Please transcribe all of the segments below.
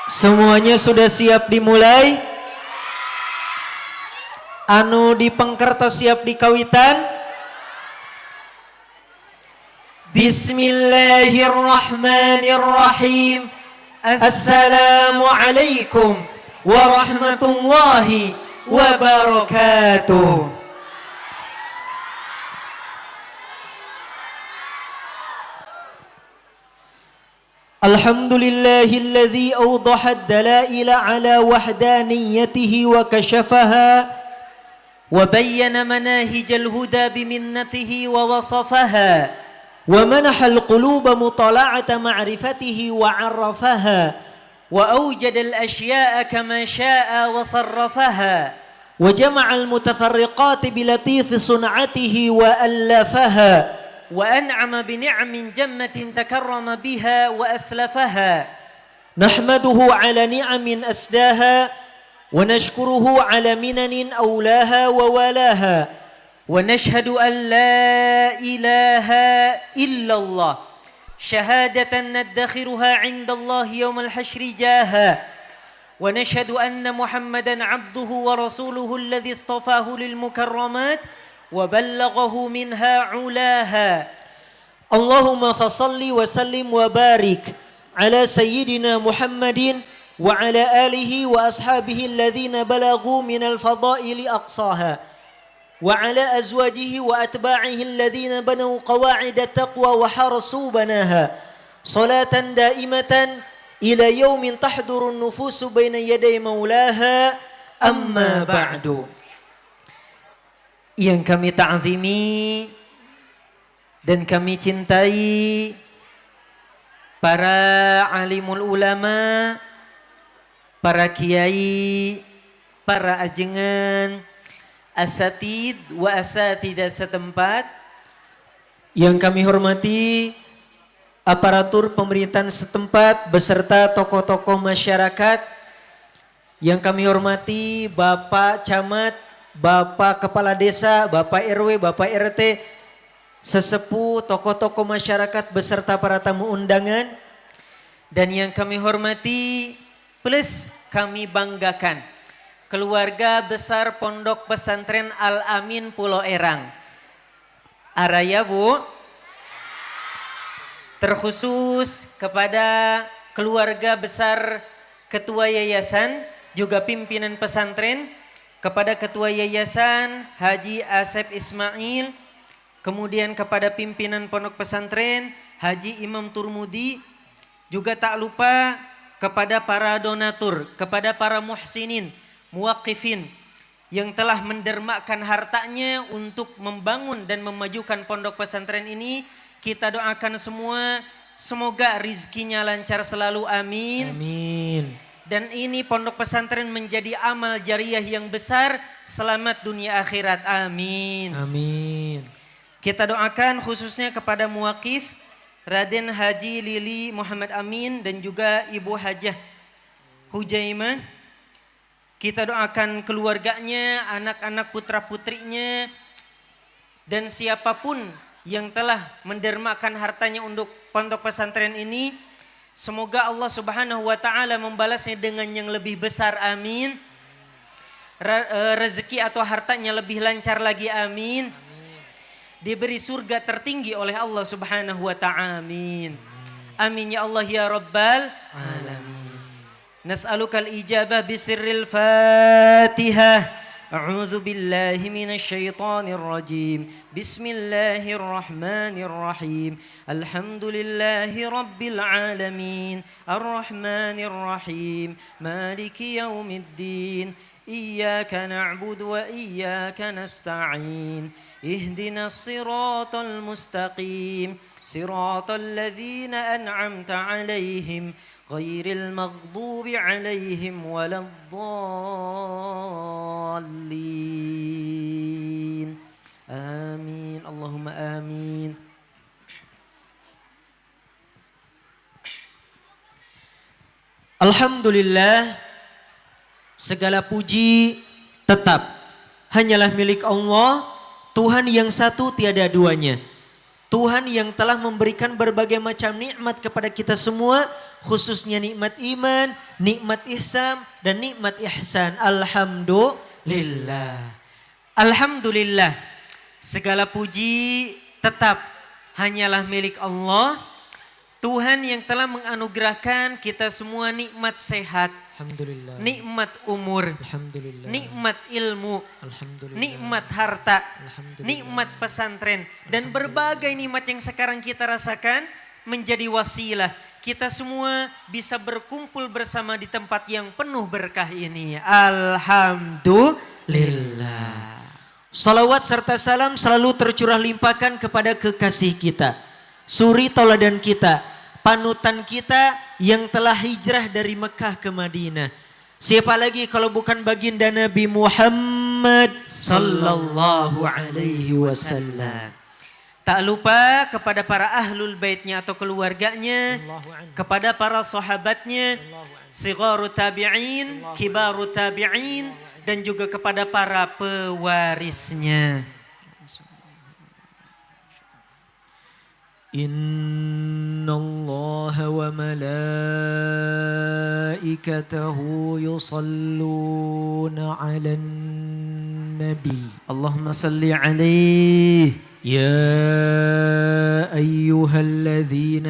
Semuanya sudah siap dimulai? Anu di Pengkertos siap dikawitan? Bismillahirrahmanirrahim. Assalamualaikum warahmatullahi wabarakatuh. Alhamdulillahilladzi awdaha ad-dalaila ala wahdaniyatihi wa kashafaha wa bayyana manahijal huda biminnatihi wa wasafaha wa manahal quluba mutala'ata ma'rifatihi wa 'arrafaha wa awjada al-ashya'a kama syaa wa sarrafaha wa jama'al mutafarriqati bilatifi sun'atihi wa allafaha وأنعم بنعم جمة تكرم بها وأسلفها نحمده على نعم أسداها ونشكره على منن أولاها ووالاها ونشهد أن لا إله إلا الله شهادة ندخرها عند الله يوم الحشر جاها ونشهد أن محمدا عبده ورسوله الذي اصطفاه للمكرمات وبلغه منها علاها اللهم فصل وسلم وبارك على سيدنا محمد وعلى آله وأصحابه الذين بلغوا من الفضائل أقصاها وعلى أزواجه وأتباعه الذين بنوا قواعد التقوى وحرسوا بناها صلاة دائمة إلى يوم تحضر النفوس بين يدي مولاها أما بعد. Yang kami ta'zimi dan kami cintai para alimul ulama, para kiai, para ajengan, asatid wa asatidah setempat. Yang kami hormati aparatur pemerintahan setempat beserta tokoh-tokoh masyarakat. Yang kami hormati Bapak Camat, Bapak Kepala Desa, Bapak RW, Bapak RT, sesepuh, tokoh-tokoh masyarakat beserta para tamu undangan. Dan yang kami hormati plus kami banggakan keluarga besar Pondok Pesantren Al-Amin Pulau Erang. Araya Bu, terkhusus kepada keluarga besar Ketua Yayasan juga pimpinan pesantren, kepada Ketua Yayasan Haji Asep Ismail, kemudian kepada pimpinan Pondok Pesantren Haji Imam Turmudi, juga tak lupa kepada para donatur, kepada para muhsinin, muwakifin yang telah mendermakan hartanya untuk membangun dan memajukan Pondok Pesantren ini. Kita doakan semua semoga rizkinya lancar selalu, amin. Amin. Dan ini Pondok Pesantren menjadi amal jariah yang besar, selamat dunia akhirat, amin. Amin. Kita doakan khususnya kepada muwakif Raden Haji Lili Muhammad Amin dan juga Ibu Hajah Hujaimah. Kita doakan keluarganya, anak-anak putra putrinya, dan siapapun yang telah mendermakan hartanya untuk Pondok Pesantren ini. Semoga Allah Subhanahu wa taala membalasnya dengan yang lebih besar, amin. Rezeki atau hartanya lebih lancar lagi, amin. Diberi surga tertinggi oleh Allah Subhanahu wa taala, amin. Amin ya Allah ya rabbal alamin. Nas'alukal ijabah bisirril Fatihah. A'udzu billahi minasy syaithanir rajim. Bismillahirrahmanirrahim. Alhamdulillahi rabbil alamin. Arrahmanir rahim. Maliki yaumiddin. Iyyaka na'budu wa iyyaka nasta'in. Ihdinas siratal mustaqim. Siratal ladzina an'amta 'alaihim ghairil maghdubi 'alaihim waladdallin. Amin. Allahumma amin. Alhamdulillah, segala puji tetap hanyalah milik Allah, Tuhan yang satu tiada duanya. Tuhan yang telah memberikan berbagai macam nikmat kepada kita semua, khususnya nikmat iman, nikmat ihsan, dan nikmat ihsan. Alhamdulillah. Alhamdulillah, segala puji tetap hanyalah milik Allah, Tuhan yang telah menganugerahkan kita semua nikmat sehat, Alhamdulillah. nikmat umur, Alhamdulillah. nikmat ilmu, Alhamdulillah. nikmat harta, Alhamdulillah. nikmat pesantren, dan berbagai nikmat yang sekarang kita rasakan menjadi wasilah kita semua bisa berkumpul bersama di tempat yang penuh berkah ini. Alhamdulillah. Salawat serta salam selalu tercurah limpahkan kepada kekasih kita, suri tauladan kita, panutan kita yang telah hijrah dari Mekah ke Madinah. Siapa lagi kalau bukan baginda Nabi Muhammad sallallahu alaihi wasallam. Tak lupa kepada para ahlul baitnya atau keluarganya, kepada para sahabatnya, sigharu tabi'in, kibaru tabi'in, dan juga kepada para pewarisnya. Inna Allah wa malaikatahu yusalluna ala nabi. Allahumma salli alaihi. يا أيها الذين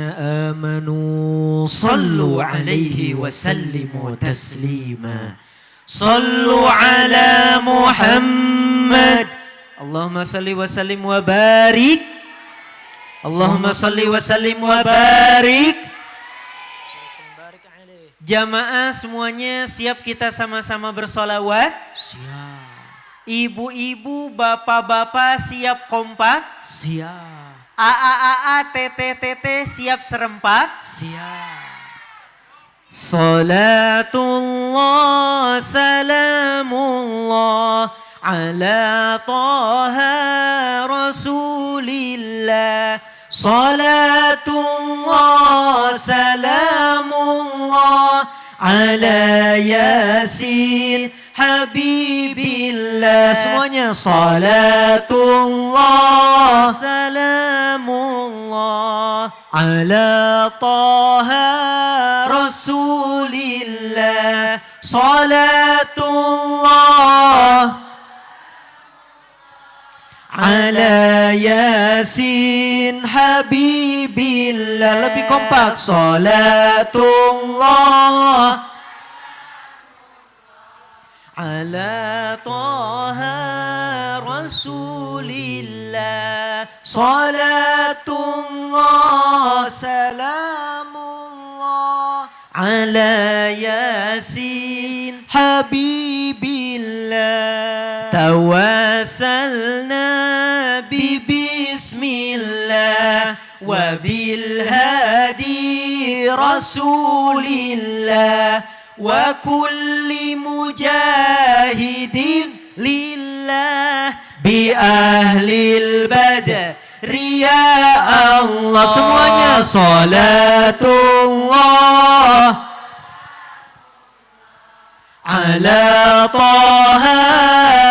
آمنوا صلوا عليه وسلموا تسليما. صلوا على محمد. اللهم صل وسلم وبارك. اللهم صل وسلم وبارك. Jamaah semuanya siap kita sama-sama bersolawat? Siap. Ibu-ibu, bapak-bapak siap kompak? Siap. A, TT, siap serempak? Siap. Salatullah, salamullah, ala taha rasulillah. Salatullah, salamullah, ala yasin habibillah. Semuanya salatullah, salamullah, ala taha rasulillah. Salatullah ala yasin habibillah. Lebih kompak. Salatullah ala taha rasulillah. Salatullah, salamullah, ala yasin habibillah. Tawassalna bismillah wa bil hadi rasulillah wa kulli mujahidin lillah bi ahlil badri ya Allah. Semuanya salatullah ala taha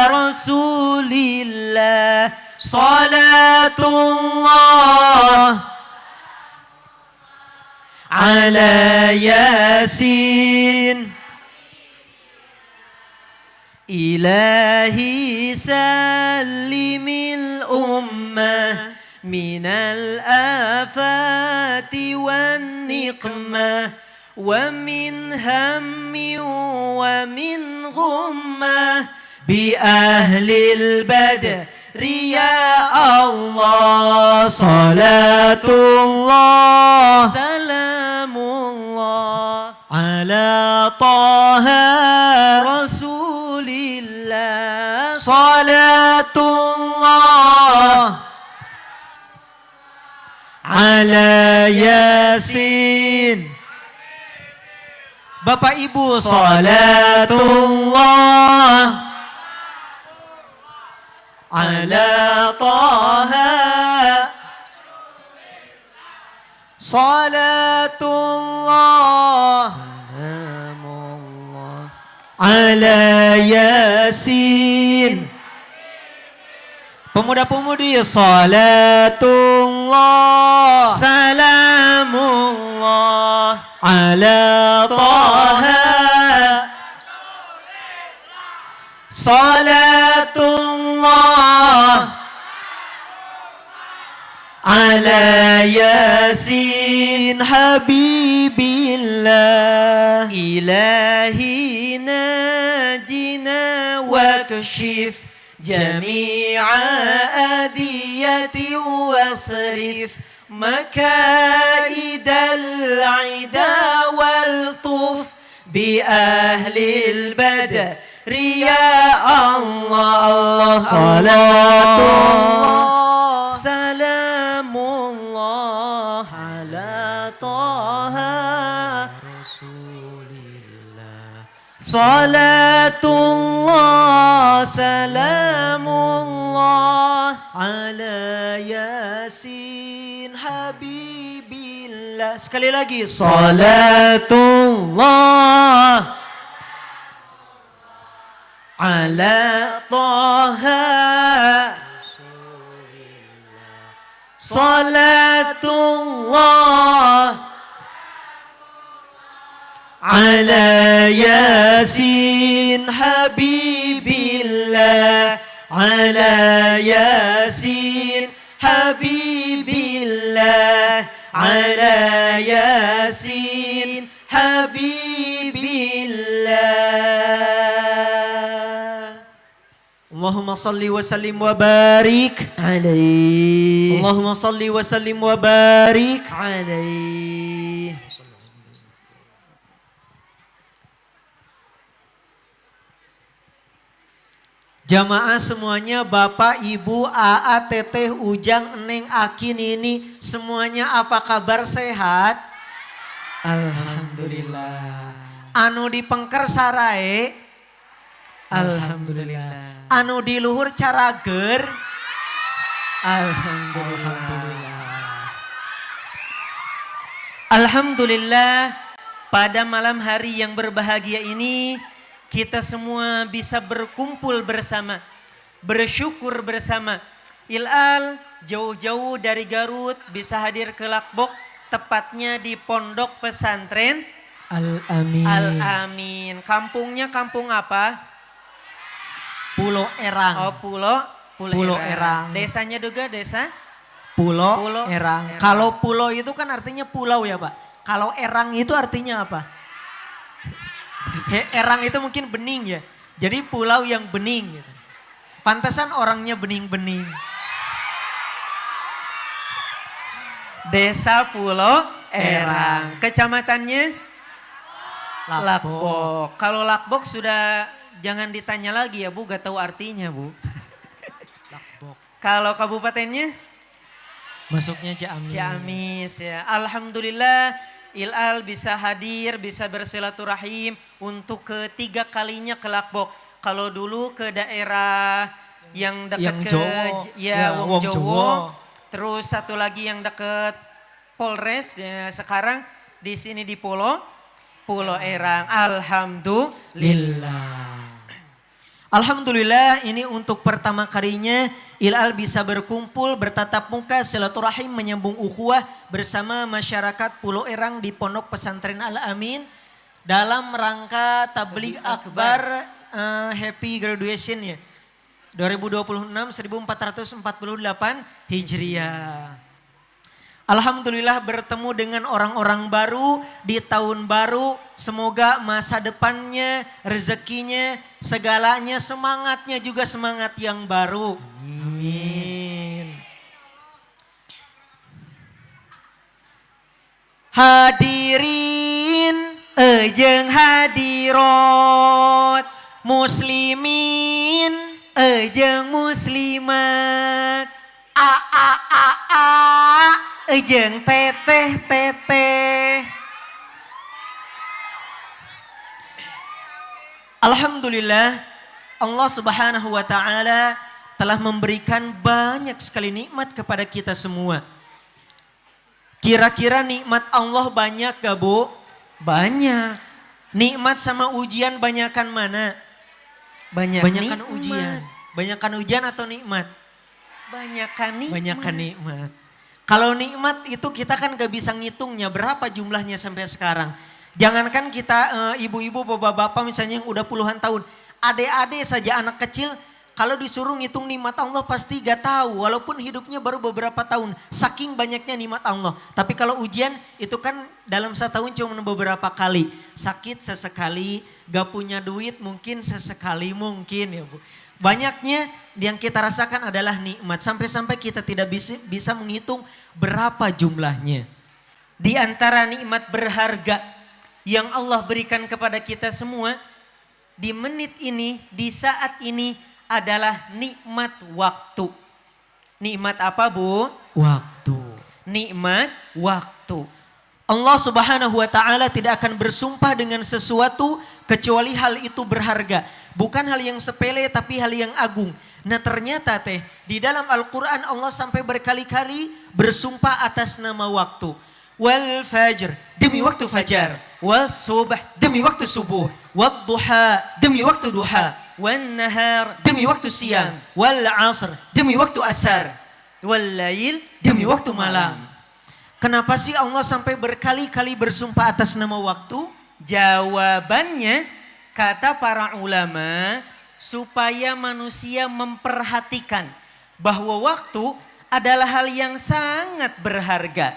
rasulillah. Salatullah ala yasin. Ilahi salimil ummah minal afati wan niqmah wa min hammi wa min ghummah bi ahlil badri ya Allah. Salatullah, salamullah ala taha rasulillah. Salatullah ala yasin. Bapak Ibu, salatullah ala taha. Salatullah salamullah ala yasin. Pemuda-pemudi, salatullah salamullah ala Taha salatullah ala Yasin habibillah ilahi najina wakshif jami'a adiyati wasrif makaidal ida wal tuf bi ahlil badri ya Allah salatullah salamullah ala Taha Rasulillah salatullah salamullah ala Yasin habibillah. Sekali lagi salatullah ala Taha salatullah ala Yasin habibillah ala Yasin habibillah ala Yasin habibillah. Allahumma salli wa sallim wa barik alaihi. Allahumma salli wa sallim wa barik alaihi. Jamaah semuanya, Bapak, Ibu, Aa, Teteh, Ujang, Neng, Aki, Nini, semuanya apa kabar, sehat? Alhamdulillah. Anu di pengker sarae? Alhamdulillah. Anu di luhur carager? Alhamdulillah. Alhamdulillah, pada malam hari yang berbahagia ini kita semua bisa berkumpul bersama, bersyukur bersama. Ilal jauh-jauh dari Garut bisa hadir ke Lakbok, tepatnya di Pondok Pesantren Al-Amin. Al-Amin. Kampungnya kampung apa? Pulau Erang. Oh, Pulau Erang. Desanya juga desa? Pulau Erang. Erang. Kalau pulau itu kan artinya pulau ya Pak. Kalau Erang itu artinya apa? Erang itu mungkin bening ya. Jadi pulau yang bening gitu. Pantesan orangnya bening-bening. Desa Pulau Erang. Kecamatannya Lakbok. Kalau Lakbok sudah jangan ditanya lagi ya Bu, gak tahu artinya Bu. Lakbok. Kalau kabupatennya? Masuknya Ciamis. Ciamis ya. Alhamdulillah Ilal bisa hadir, bisa bersilaturahim untuk ketiga kalinya ke Lakbok. Kalau dulu ke daerah yang dekat ke Jowo. Wong Jowo. Jowo. Terus satu lagi yang dekat Polres. Ya, sekarang di sini di Pulau Erang. Alhamdulillah. Alhamdulillah ini untuk pertama kalinya Ilal bisa berkumpul, bertatap muka, silaturahim, menyambung ukhuwah bersama masyarakat Pulau Erang di Pondok Pesantren Al-Amin dalam rangka Tabligh Akbar Happy Graduation ya 2026 1448 Hijriah. Alhamdulillah bertemu dengan orang-orang baru di tahun baru. Semoga masa depannya, rezekinya, segalanya, semangatnya juga semangat yang baru. Amin. Hadirin, ejeng hadirat, muslimin, ejeng muslimat, ejeng teteh. Alhamdulillah Allah Subhanahu wa taala telah memberikan banyak sekali nikmat kepada kita semua. Kira-kira nikmat Allah banyak gak Bu? Banyak. Nikmat sama ujian banyakan mana? Banyakan ujian. Banyakan ujian atau nikmat? Banyakan nikmat. Kalau nikmat itu kita kan gak bisa ngitungnya berapa jumlahnya sampai sekarang. Jangankan kita ibu-ibu, bapak-bapak misalnya yang udah puluhan tahun. Adik-adik saja anak kecil kalau disuruh ngitung nikmat Allah pasti gak tahu. Walaupun hidupnya baru beberapa tahun. Saking banyaknya nikmat Allah. Tapi kalau ujian itu kan dalam setahun cuma beberapa kali. Sakit sesekali, gak punya duit mungkin sesekali mungkin ya Bu. Banyaknya yang kita rasakan adalah nikmat. Sampai-sampai kita tidak bisa menghitung berapa jumlahnya. Di antara nikmat berharga yang Allah berikan kepada kita semua. Di menit ini, di saat ini adalah nikmat waktu. Nikmat apa Bu? Waktu. Nikmat waktu. Allah Subhanahu wa taala tidak akan bersumpah dengan sesuatu kecuali hal itu berharga. Bukan hal yang sepele tapi hal yang agung. Nah ternyata di dalam Al-Quran Allah sampai berkali-kali bersumpah atas nama waktu. Wal fajr, demi waktu fajar. Wal subh, demi waktu subuh. Wal duha, demi waktu duha. Wal nahar, demi waktu siang. Wal asr, demi waktu asar. Wal lail, demi waktu malam. Kenapa sih Allah sampai berkali-kali bersumpah atas nama waktu? Jawabannya kata para ulama supaya manusia memperhatikan bahwa waktu adalah hal yang sangat berharga.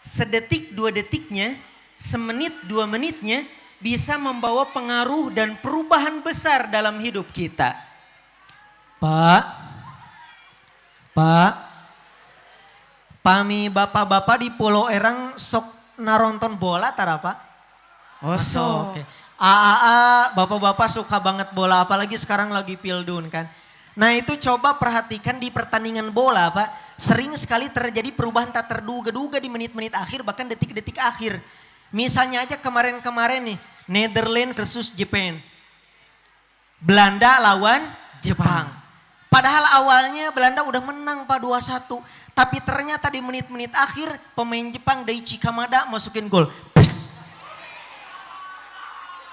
Sedetik dua detiknya, semenit dua menitnya bisa membawa pengaruh dan perubahan besar dalam hidup kita. Pami bapak-bapak di Pulau Erang sok naronton bola tar apa? Oh sok. Okay. Bapak-bapak suka banget bola apalagi sekarang lagi pildun kan. Nah itu coba perhatikan di pertandingan bola Pak. Sering sekali terjadi perubahan tak terduga-duga di menit-menit akhir bahkan detik-detik akhir. Misalnya aja kemarin-kemarin nih Netherlands versus Jepang. Belanda lawan Jepang. Padahal awalnya Belanda udah menang Pak 2-1. Tapi ternyata di menit-menit akhir pemain Jepang Daichi Kamada masukin gol.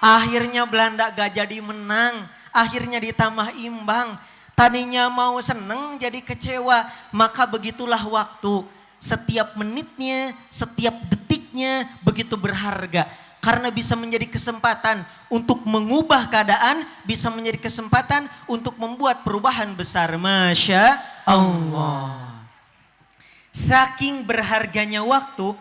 Akhirnya Belanda gak jadi menang. Akhirnya ditambah imbang. Tadinya mau seneng jadi kecewa. Maka begitulah waktu. Setiap menitnya, setiap detiknya begitu berharga. Karena bisa menjadi kesempatan untuk mengubah keadaan. Bisa menjadi kesempatan untuk membuat perubahan besar. Masya Allah. Saking berharganya waktu,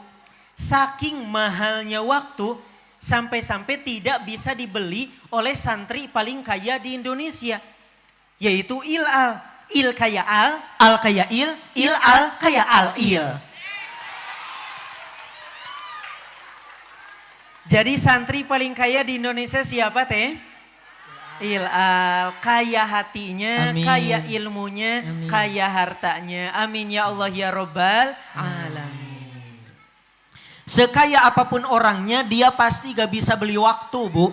saking mahalnya waktu, sampai-sampai tidak bisa dibeli oleh santri paling kaya di Indonesia. Yaitu il-al. Il kaya al kaya il-al kaya al-il. Jadi santri paling kaya di Indonesia siapa Il-al, kaya hatinya, Amin. kaya ilmunya, Amin. kaya hartanya. Amin ya Allah ya Rabbal alamin. Sekaya apapun orangnya dia pasti gak bisa beli waktu Bu.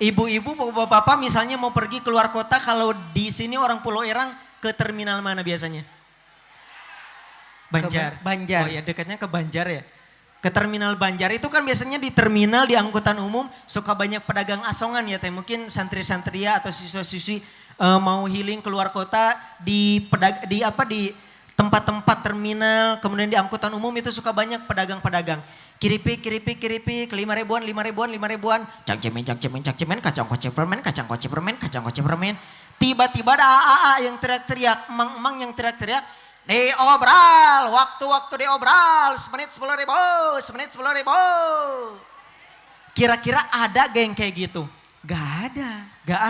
Ibu-ibu, bapak-bapak misalnya mau pergi keluar kota kalau di sini orang Pulau Erang ke terminal mana biasanya? Banjar. Banjar. Oh ya dekatnya ke Banjar ya. Ke terminal Banjar itu kan biasanya di terminal di angkutan umum suka banyak pedagang asongan ya teh. Mungkin santri-santria atau siswa-siswi mau healing keluar kota di tempat-tempat terminal, kemudian di angkutan umum itu suka banyak pedagang-pedagang. Kiripik, 5 ribuan. Cangcemen, kacang koce permen. Tiba-tiba ada AA yang teriak-teriak, emang yang teriak-teriak. Diobral, waktu-waktu diobral, semenit 10.000. Kira-kira ada geng kayak gitu? Gak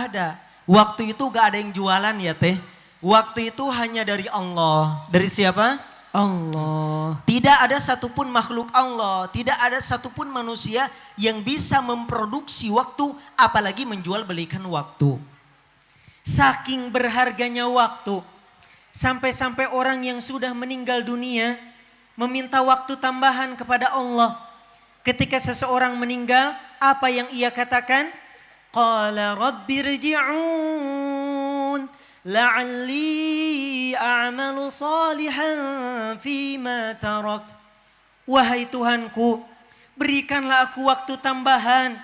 ada. Waktu itu gak ada yang jualan ya teh. Waktu itu hanya dari Allah. Dari siapa? Allah. Tidak ada satupun makhluk Allah. Tidak ada satupun manusia yang bisa memproduksi waktu. Apalagi menjual belikan waktu. Saking berharganya waktu. Sampai-sampai orang yang sudah meninggal dunia meminta waktu tambahan kepada Allah. Ketika seseorang meninggal, apa yang ia katakan? Qala rabbirji'un la'alli a'malu salihan fima tarakt. Wahai Tuhanku, berikanlah aku waktu tambahan,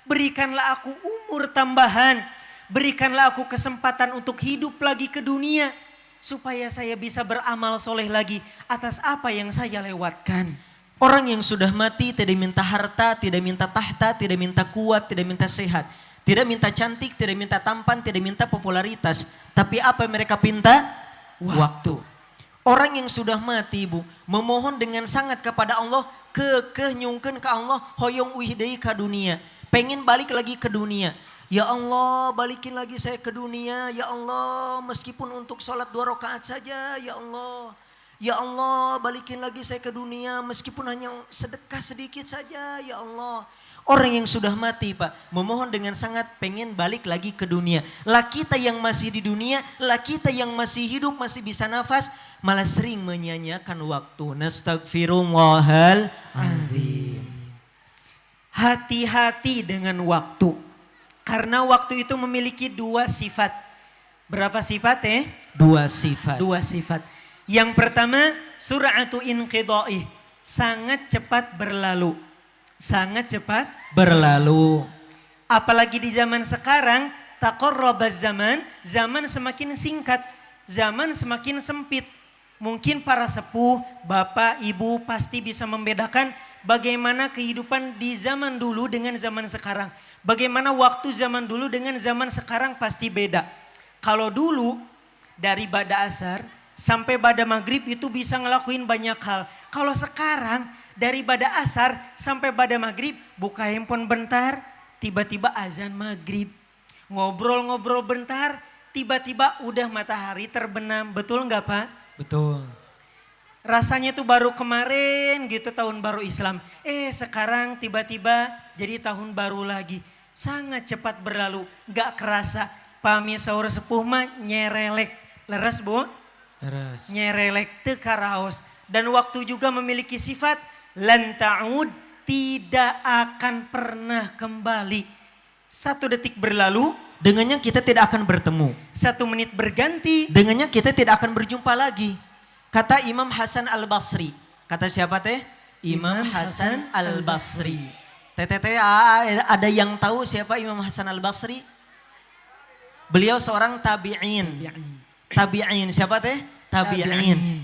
berikanlah aku umur tambahan, berikanlah aku kesempatan untuk hidup lagi ke dunia supaya saya bisa beramal soleh lagi atas apa yang saya lewatkan. Orang yang sudah mati tidak minta harta, tidak minta tahta, tidak minta kuat, tidak minta sehat. Tidak minta cantik, tidak minta tampan, tidak minta popularitas. Tapi apa yang mereka minta? Waktu. Orang yang sudah mati ibu, memohon dengan sangat kepada Allah, nyungkeun ke Allah, hoyong uih deui ka dunia. Pengen balik lagi ke dunia. Ya Allah, balikin lagi saya ke dunia. Ya Allah, meskipun untuk sholat 2 rakaat saja. Ya Allah. Ya Allah, balikin lagi saya ke dunia. Meskipun hanya sedekah sedikit saja. Ya Allah. Orang yang sudah mati Pak, memohon dengan sangat pengen balik lagi ke dunia. Lah kita yang masih di dunia, lah kita yang masih hidup, masih bisa nafas, malah sering menyanyiakan waktu. Nastaghfirullahal azim. Hati-hati dengan waktu. Karena waktu itu memiliki 2 sifat. Berapa sifat 2 sifat. 2 sifat. Yang pertama, sur'atu inqidha'ih. Sangat cepat berlalu. Sangat cepat berlalu. Apalagi di zaman sekarang, taqarrabaz zaman, zaman semakin singkat, zaman semakin sempit. Mungkin para sepuh, bapak, ibu pasti bisa membedakan bagaimana kehidupan di zaman dulu dengan zaman sekarang. Bagaimana waktu zaman dulu dengan zaman sekarang pasti beda. Kalau dulu dari bada asar sampai bada maghrib itu bisa ngelakuin banyak hal. Kalau sekarang dari bada asar sampai bada maghrib buka handphone bentar, tiba-tiba azan maghrib. Ngobrol-ngobrol bentar, tiba-tiba udah matahari terbenam. Betul nggak Pak? Betul. Rasanya tuh baru kemarin gitu tahun baru Islam. Sekarang tiba-tiba jadi tahun baru lagi. Sangat cepat berlalu, gak kerasa. Pami sahur sepuh mah nyerelek. Leres Bu? Leres. Nyerelek teu karaos. Dan waktu juga memiliki sifat lan ta'ud, tidak akan pernah kembali. 1 detik berlalu, dengannya kita tidak akan bertemu. 1 menit berganti, dengannya kita tidak akan berjumpa lagi. Kata Imam Hasan Al-Basri. Kata siapa teh? Imam Hasan Al-Basri. TTT ada yang tahu siapa Imam Hasan Al-Basri? Beliau seorang tabi'in. Tabi'in siapa teh? Tabi'in.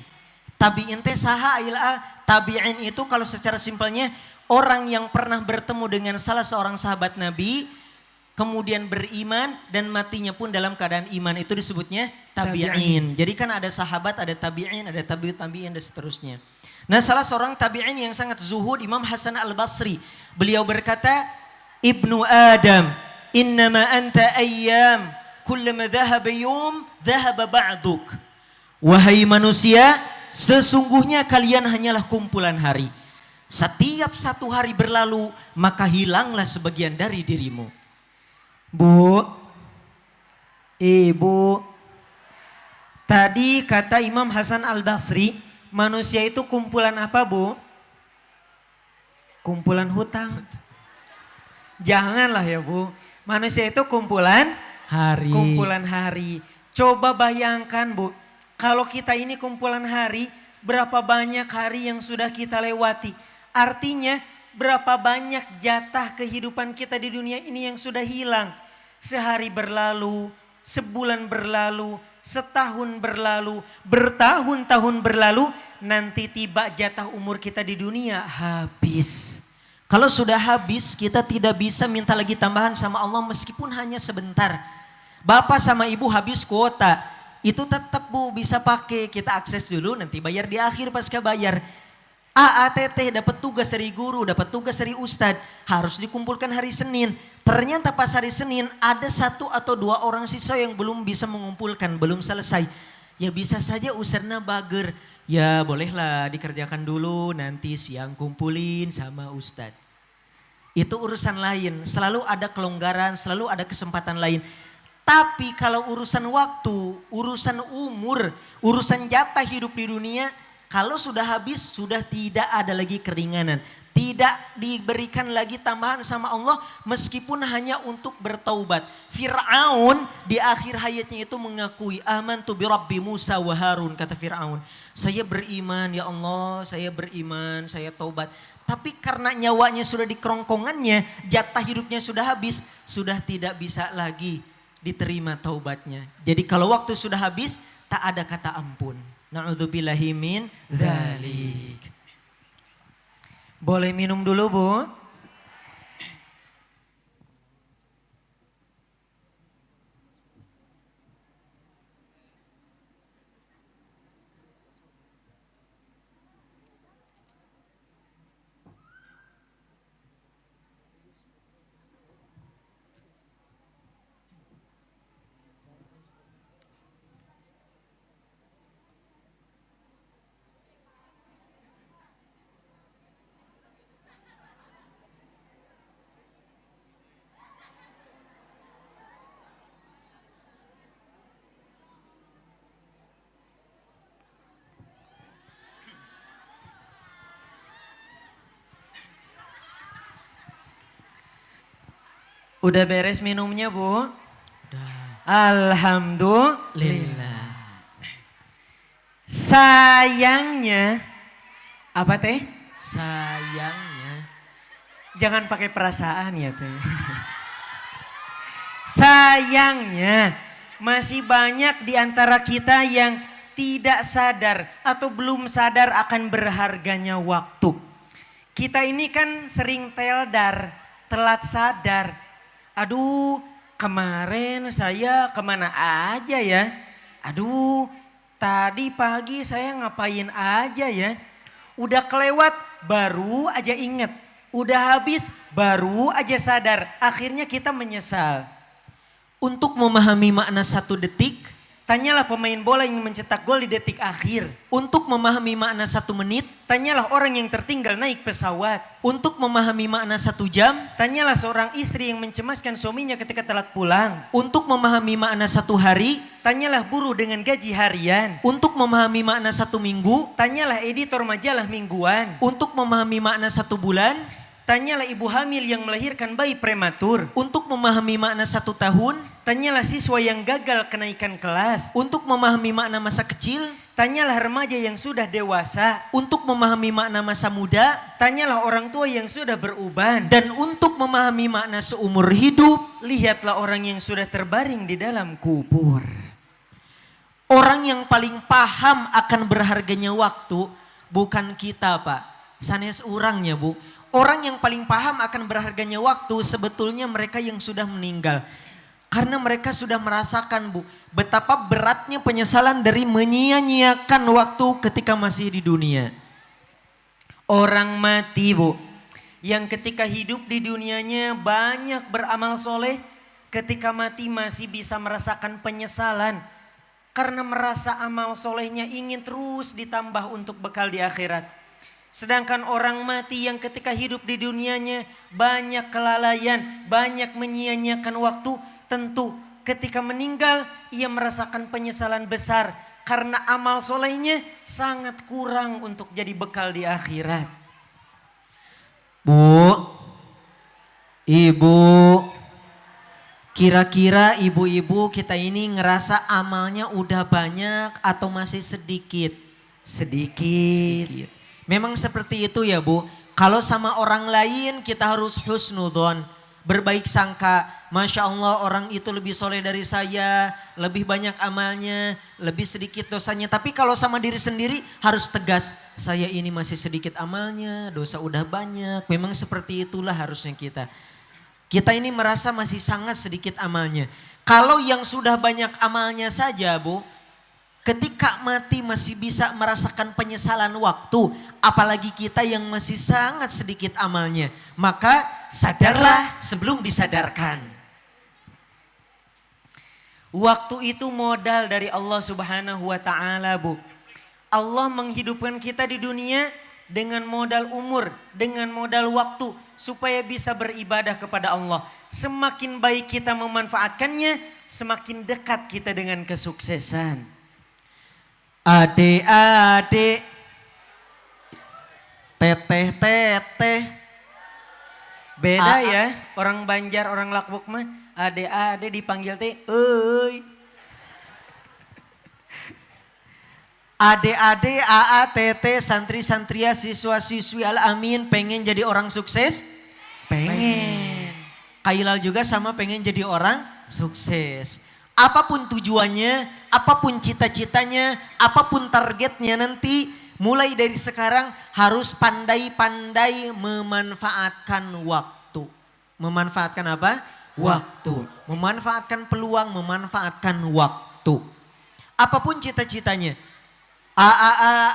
Tabi'in teh saha ila tabi'in itu kalau secara simpelnya orang yang pernah bertemu dengan salah seorang sahabat Nabi, kemudian beriman dan matinya pun dalam keadaan iman, itu disebutnya tabi'in. Jadi kan ada sahabat, ada tabi'in, ada tabi'in dan seterusnya. Nah salah seorang tabi'in yang sangat zuhud Imam Hasan Al-Basri. Beliau berkata, Ibnu Adam, innama anta ayyam, kullama dhahaba yum, dhahaba ba'duk. Wahai manusia, sesungguhnya kalian hanyalah kumpulan hari. Setiap 1 hari berlalu, maka hilanglah sebagian dari dirimu. Bu, Ibu, tadi kata Imam Hasan Al-Basri, manusia itu kumpulan apa Bu? Kumpulan hutang. Janganlah ya Bu, manusia itu kumpulan Hari. Kumpulan hari. Coba bayangkan Bu, kalau kita ini kumpulan hari, berapa banyak hari yang sudah kita lewati. Artinya berapa banyak jatah kehidupan kita di dunia ini yang sudah hilang. Sehari berlalu, sebulan berlalu, setahun berlalu, bertahun-tahun berlalu, nanti tiba jatah umur kita di dunia habis. Kalau sudah habis kita tidak bisa minta lagi tambahan sama Allah meskipun hanya sebentar. Bapak sama ibu habis kuota, itu tetap Bu bisa pakai, kita akses dulu nanti bayar di akhir pasca bayar. AATT dapat tugas dari guru, dapat tugas dari ustadz, harus dikumpulkan hari Senin. Ternyata pas hari Senin ada 1 atau 2 orang siswa yang belum bisa mengumpulkan, belum selesai. Ya bisa saja ustadznya bager, ya bolehlah dikerjakan dulu nanti siang kumpulin sama ustadz. Itu urusan lain, selalu ada kelonggaran, selalu ada kesempatan lain. Tapi kalau urusan waktu, urusan umur, urusan jatah hidup di dunia, kalau sudah habis, sudah tidak ada lagi keringanan. Tidak diberikan lagi tambahan sama Allah meskipun hanya untuk bertaubat. Fir'aun di akhir hayatnya itu mengakui, amantu bi Rabbi Musa wa Harun, kata Fir'aun. Saya beriman ya Allah, saya beriman, saya taubat. Tapi karena nyawanya sudah di kerongkongannya, jatah hidupnya sudah habis, sudah tidak bisa lagi diterima taubatnya. Jadi kalau waktu sudah habis, tak ada kata ampun. Na'udzubillahi min dzalik. Boleh minum dulu, Bu? Udah beres minumnya, Bu? Alhamdulillah. Sayangnya, apa teh? Sayangnya. Jangan pakai perasaan ya teh. Sayangnya masih banyak di antara kita yang tidak sadar atau belum sadar akan berharganya waktu. Kita ini kan sering teldar, telat sadar. Aduh, kemarin saya kemana aja ya? Aduh, tadi pagi saya ngapain aja ya? Udah kelewat, baru aja inget. Udah habis, baru aja sadar. Akhirnya kita menyesal. Untuk memahami makna 1 detik, Tanyalah pemain bola yang mencetak gol di detik akhir. untuk memahami makna 1 menit, Tanyalah orang yang tertinggal naik pesawat. untuk memahami makna 1 jam, Tanyalah seorang istri yang mencemaskan suaminya ketika telat pulang. untuk memahami makna 1 hari, Tanyalah buruh dengan gaji harian. untuk memahami makna 1 minggu, Tanyalah editor majalah mingguan. untuk memahami makna 1 bulan, Tanyalah ibu hamil yang melahirkan bayi prematur. untuk memahami makna 1 tahun, Tanyalah siswa yang gagal kenaikan kelas. untuk memahami makna masa kecil, Tanyalah remaja yang sudah dewasa. untuk memahami makna masa muda, Tanyalah orang tua yang sudah beruban. dan untuk memahami makna seumur hidup. Lihatlah orang yang sudah terbaring di dalam kubur. Orang yang paling paham akan berharganya waktu bukan kita, Pak. Sanes orangnya, Bu. Orang yang paling paham akan berharganya waktu sebetulnya mereka yang sudah meninggal. Karena mereka sudah merasakan, Bu, betapa beratnya penyesalan dari menyia-nyiakan waktu ketika masih di dunia. Orang mati, Bu, yang ketika hidup di dunianya banyak beramal soleh, ketika mati masih bisa merasakan penyesalan. Karena merasa amal solehnya ingin terus ditambah untuk bekal di akhirat. Sedangkan orang mati yang ketika hidup di dunianya banyak kelalaian, banyak menyia-nyiakan waktu, tentu ketika meninggal ia merasakan penyesalan besar. Karena amal solehnya sangat kurang untuk jadi bekal di akhirat. Bu, Ibu, kira-kira ibu-ibu kita ini ngerasa amalnya udah banyak atau masih sedikit? Sedikit. Memang seperti itu ya, Bu. Kalau sama orang lain kita harus husnudzon, berbaik sangka. Masya Allah orang itu lebih soleh dari saya, lebih banyak amalnya, lebih sedikit dosanya. Tapi kalau sama diri sendiri harus tegas, saya ini masih sedikit amalnya, dosa udah banyak. Memang seperti itulah harusnya kita. Kita ini merasa masih sangat sedikit amalnya. Kalau yang sudah banyak amalnya saja, Bu, ketika mati masih bisa merasakan penyesalan waktu, apalagi kita yang masih sangat sedikit amalnya. Maka sadarlah sebelum disadarkan. Waktu itu modal dari Allah Subhanahu wa taala, Bu. Allah menghidupkan kita di dunia dengan modal umur, dengan modal waktu supaya bisa beribadah kepada Allah. Semakin baik kita memanfaatkannya, semakin dekat kita dengan kesuksesan. Adik-adik, teteh-teteh. Beda ya, orang Banjar, orang Lakbuk mah ade-ade dipanggil teh, euy. Adik-adik, AA, teteh, santri-santria, siswa-siswi Al-Amin pengen jadi orang sukses? Pengen. Kailal juga sama pengen jadi orang sukses. apapun tujuannya, apapun cita-citanya, apapun targetnya nanti, mulai dari sekarang harus pandai-pandai memanfaatkan waktu. Memanfaatkan apa? Waktu. Memanfaatkan peluang, memanfaatkan waktu. Apapun cita-citanya.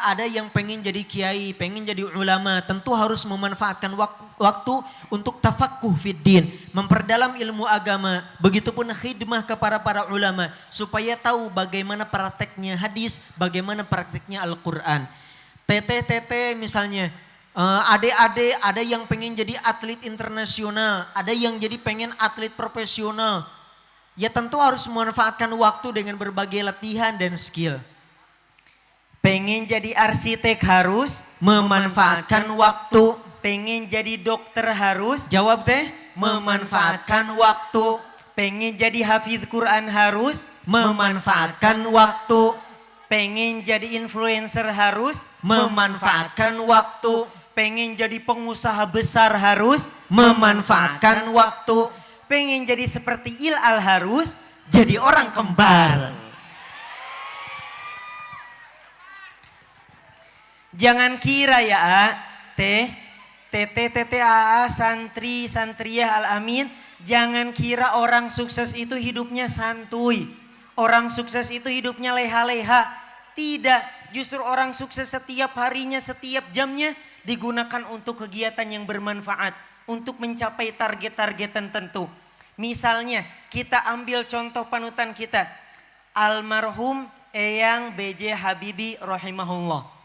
Ada yang pengen jadi kiai, pengen jadi ulama, tentu harus memanfaatkan waktu untuk tafaqquh fiddin, memperdalam ilmu agama, begitupun khidmah kepada para ulama supaya tahu bagaimana prakteknya hadis, bagaimana prakteknya Al-Qur'an. Teteh misalnya, adik-adik ada yang pengen jadi atlet internasional, ada yang jadi pengen atlet profesional. Ya tentu harus memanfaatkan waktu dengan berbagai latihan dan skill. Pengen jadi arsitek harus Memanfaatkan waktu. Pengen jadi dokter harus Jawab teh. memanfaatkan waktu. Pengen jadi hafidz Quran harus Memanfaatkan waktu. Pengen jadi influencer harus Memanfaatkan waktu. Pengen jadi pengusaha besar harus Memanfaatkan waktu. Pengen jadi seperti Ilal harus Jadi orang kembar. Jangan kira ya santri santriyah Al-Amin, jangan kira orang sukses itu hidupnya santuy. Orang sukses itu hidupnya leha-leha. Tidak, justru orang sukses setiap harinya, setiap jamnya digunakan untuk kegiatan yang bermanfaat, untuk mencapai target-target tertentu. Misalnya kita ambil contoh panutan kita, almarhum Eyang B.J. Habibie rahimahullah.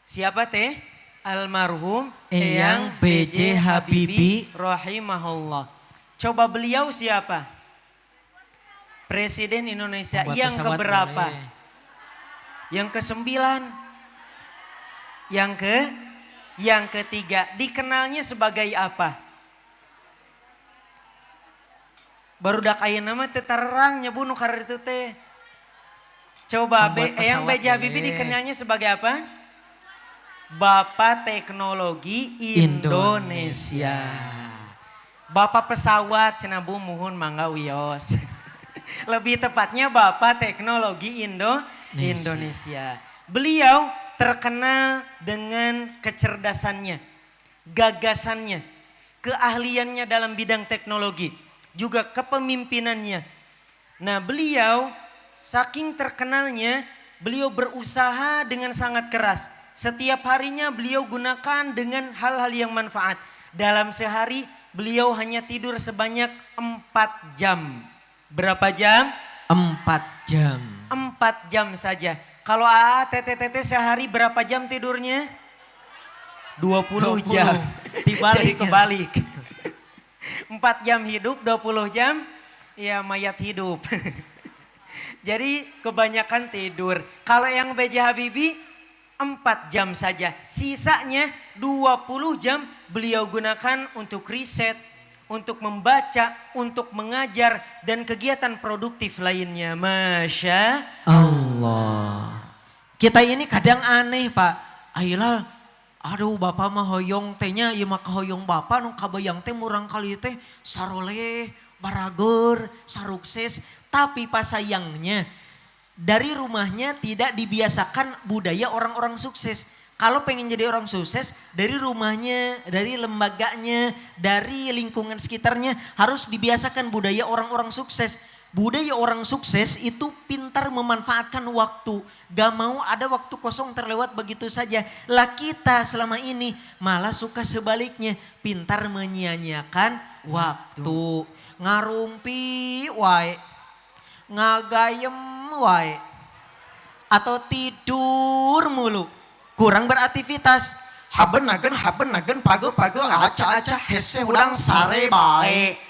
Siapa teh? Almarhum Eyang B.J. Habibie rahimahullah. Coba beliau siapa? Presiden Indonesia yang keberapa? Yang ke-9? Yang ketiga. Dikenalnya sebagai apa? Barudak aya nama teh tarang nyabuh nu karir itu teh. Coba Eyang B.J. Habibie dikenalnya sebagai apa? Bapak Teknologi Indonesia. Bapak pesawat cenah Bu muhun mangga wios. Lebih tepatnya Bapak Teknologi Indonesia. Beliau terkenal dengan kecerdasannya, gagasannya, keahliannya dalam bidang teknologi, juga kepemimpinannya. Nah, beliau saking terkenalnya, beliau berusaha dengan sangat keras. Setiap harinya beliau gunakan dengan hal-hal yang manfaat. Dalam sehari beliau hanya tidur sebanyak 4 jam. Berapa jam? 4 jam. 4 jam saja. Kalau teteh sehari berapa jam tidurnya? 20 jam. Jadi kebalik. 4 jam hidup, 20 jam ya mayat hidup. Jadi kebanyakan tidur. Kalau yang B.J. Habibie 4 jam saja. Sisanya 20 jam beliau gunakan untuk riset, untuk membaca, untuk mengajar, dan kegiatan produktif lainnya. Masya Allah. Kita ini kadang aneh Pak. Ailal, aduh Bapak mah hoyong tehnya, ieu mah hoyong Bapak nu kabayang teh murang kali teh saroleh, baragur, sarukses. Tapi pas sayangnya dari rumahnya tidak dibiasakan budaya orang-orang sukses. Kalau pengen jadi orang sukses, dari rumahnya, dari lembaganya, dari lingkungan sekitarnya harus dibiasakan budaya orang-orang sukses. Budaya orang sukses itu pintar memanfaatkan waktu. Gak mau ada waktu kosong terlewat begitu saja. Lah kita selama ini malah suka sebaliknya. Pintar menyia-nyiakan waktu. Ngarumpi wae. Ngagayem wae. Atau tidur mulu. Kurang beraktivitas. Habenagen pago aca-aca hese udang sare bae.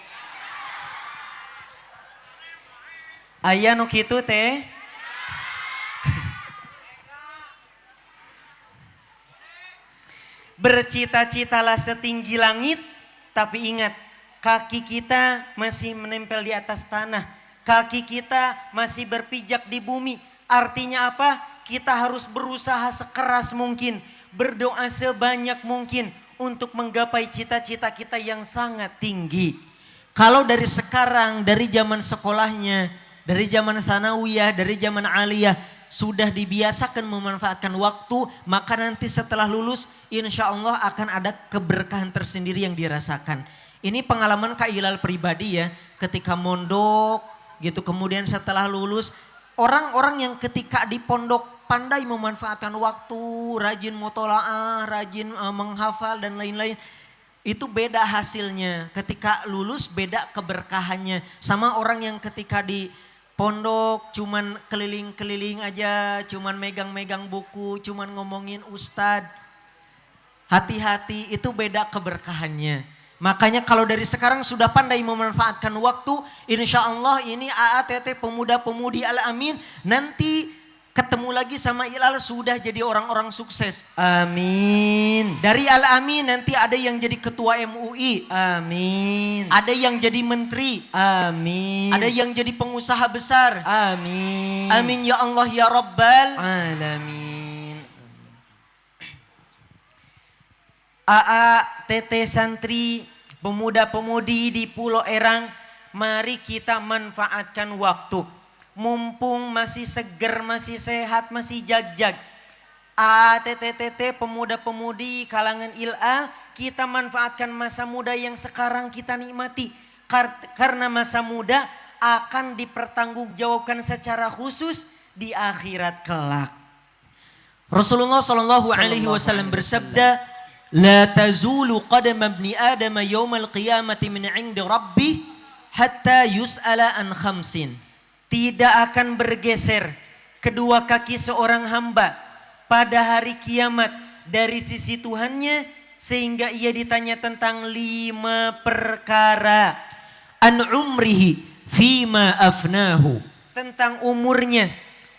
Aya nu kitu teh. Bercita-citalah setinggi langit, tapi ingat kaki kita masih menempel di atas tanah. Kaki kita masih berpijak di bumi. Artinya apa? Kita harus berusaha sekeras mungkin, berdoa sebanyak mungkin untuk menggapai cita-cita kita yang sangat tinggi. Kalau dari sekarang, dari zaman sekolahnya, dari zaman tsanawiyah, dari zaman aliyah sudah dibiasakan memanfaatkan waktu, maka nanti setelah lulus insya Allah akan ada keberkahan tersendiri yang dirasakan. Ini pengalaman Kak Ilal pribadi ya, ketika mondok gitu, kemudian setelah lulus, orang-orang yang ketika di pondok pandai memanfaatkan waktu, rajin mutolaah, rajin menghafal dan lain-lain, itu beda hasilnya. Ketika lulus beda keberkahannya. Sama orang yang ketika di pondok cuman keliling-keliling aja, cuman megang-megang buku, cuman ngomongin ustadz. Hati-hati, itu beda keberkahannya. Makanya kalau dari sekarang sudah pandai memanfaatkan waktu, insya Allah ini AATT Pemuda-Pemudi Al-Amin nanti ketemu lagi sama Ilal sudah jadi orang-orang sukses. Amin. Dari Al-Amin nanti ada yang jadi ketua MUI. Amin. Ada yang jadi menteri. Amin. Ada yang jadi pengusaha besar. Amin. Amin ya Allah ya Rabbal Alamin. AA, TT santri, pemuda-pemudi di Pulau Erang, mari kita manfaatkan waktu. Mumpung masih seger, masih sehat, masih jag-jag. TT pemuda-pemudi kalangan Ilal, kita manfaatkan masa muda yang sekarang kita nikmati. Karena masa muda akan dipertanggungjawabkan secara khusus di akhirat kelak. Rasulullah SAW bersabda, "La tazulu qadama ibni Adam yawmal qiyamati min 'indi rabbih hatta yus'ala an khamsin." Tidak akan bergeser kedua kaki seorang hamba pada hari kiamat dari sisi Tuhannya sehingga ia ditanya tentang 5 perkara. An umrihi fima afnahu. Tentang umurnya,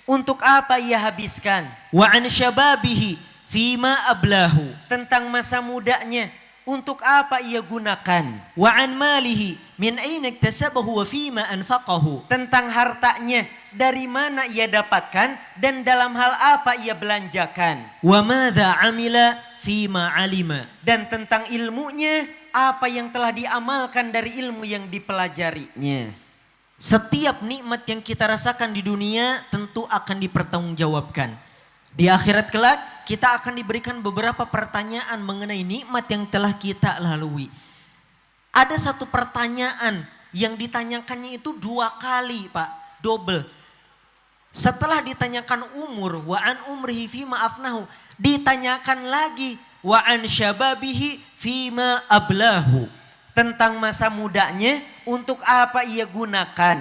untuk apa ia habiskan. Wa an syababihi fima ablahu. Tentang masa mudanya, untuk apa ia gunakan. Wa an malihi min aina iktasabahu wa fima anfaqahu. Tentang hartanya, dari mana ia dapatkan dan dalam hal apa ia belanjakan. Wa madza amila fima alima. Dan tentang ilmunya, apa yang telah diamalkan dari ilmu yang dipelajarinya. Setiap nikmat yang kita rasakan di dunia tentu akan dipertanggungjawabkan. Di akhirat kelak kita akan diberikan beberapa pertanyaan mengenai nikmat yang telah kita lalui. Ada satu pertanyaan yang ditanyakannya itu 2 kali Pak, double. Setelah ditanyakan umur, wa an umrihi fima afnahu, ditanyakan lagi wa an syababihi fima ablahu. Tentang masa mudanya, untuk apa ia gunakan.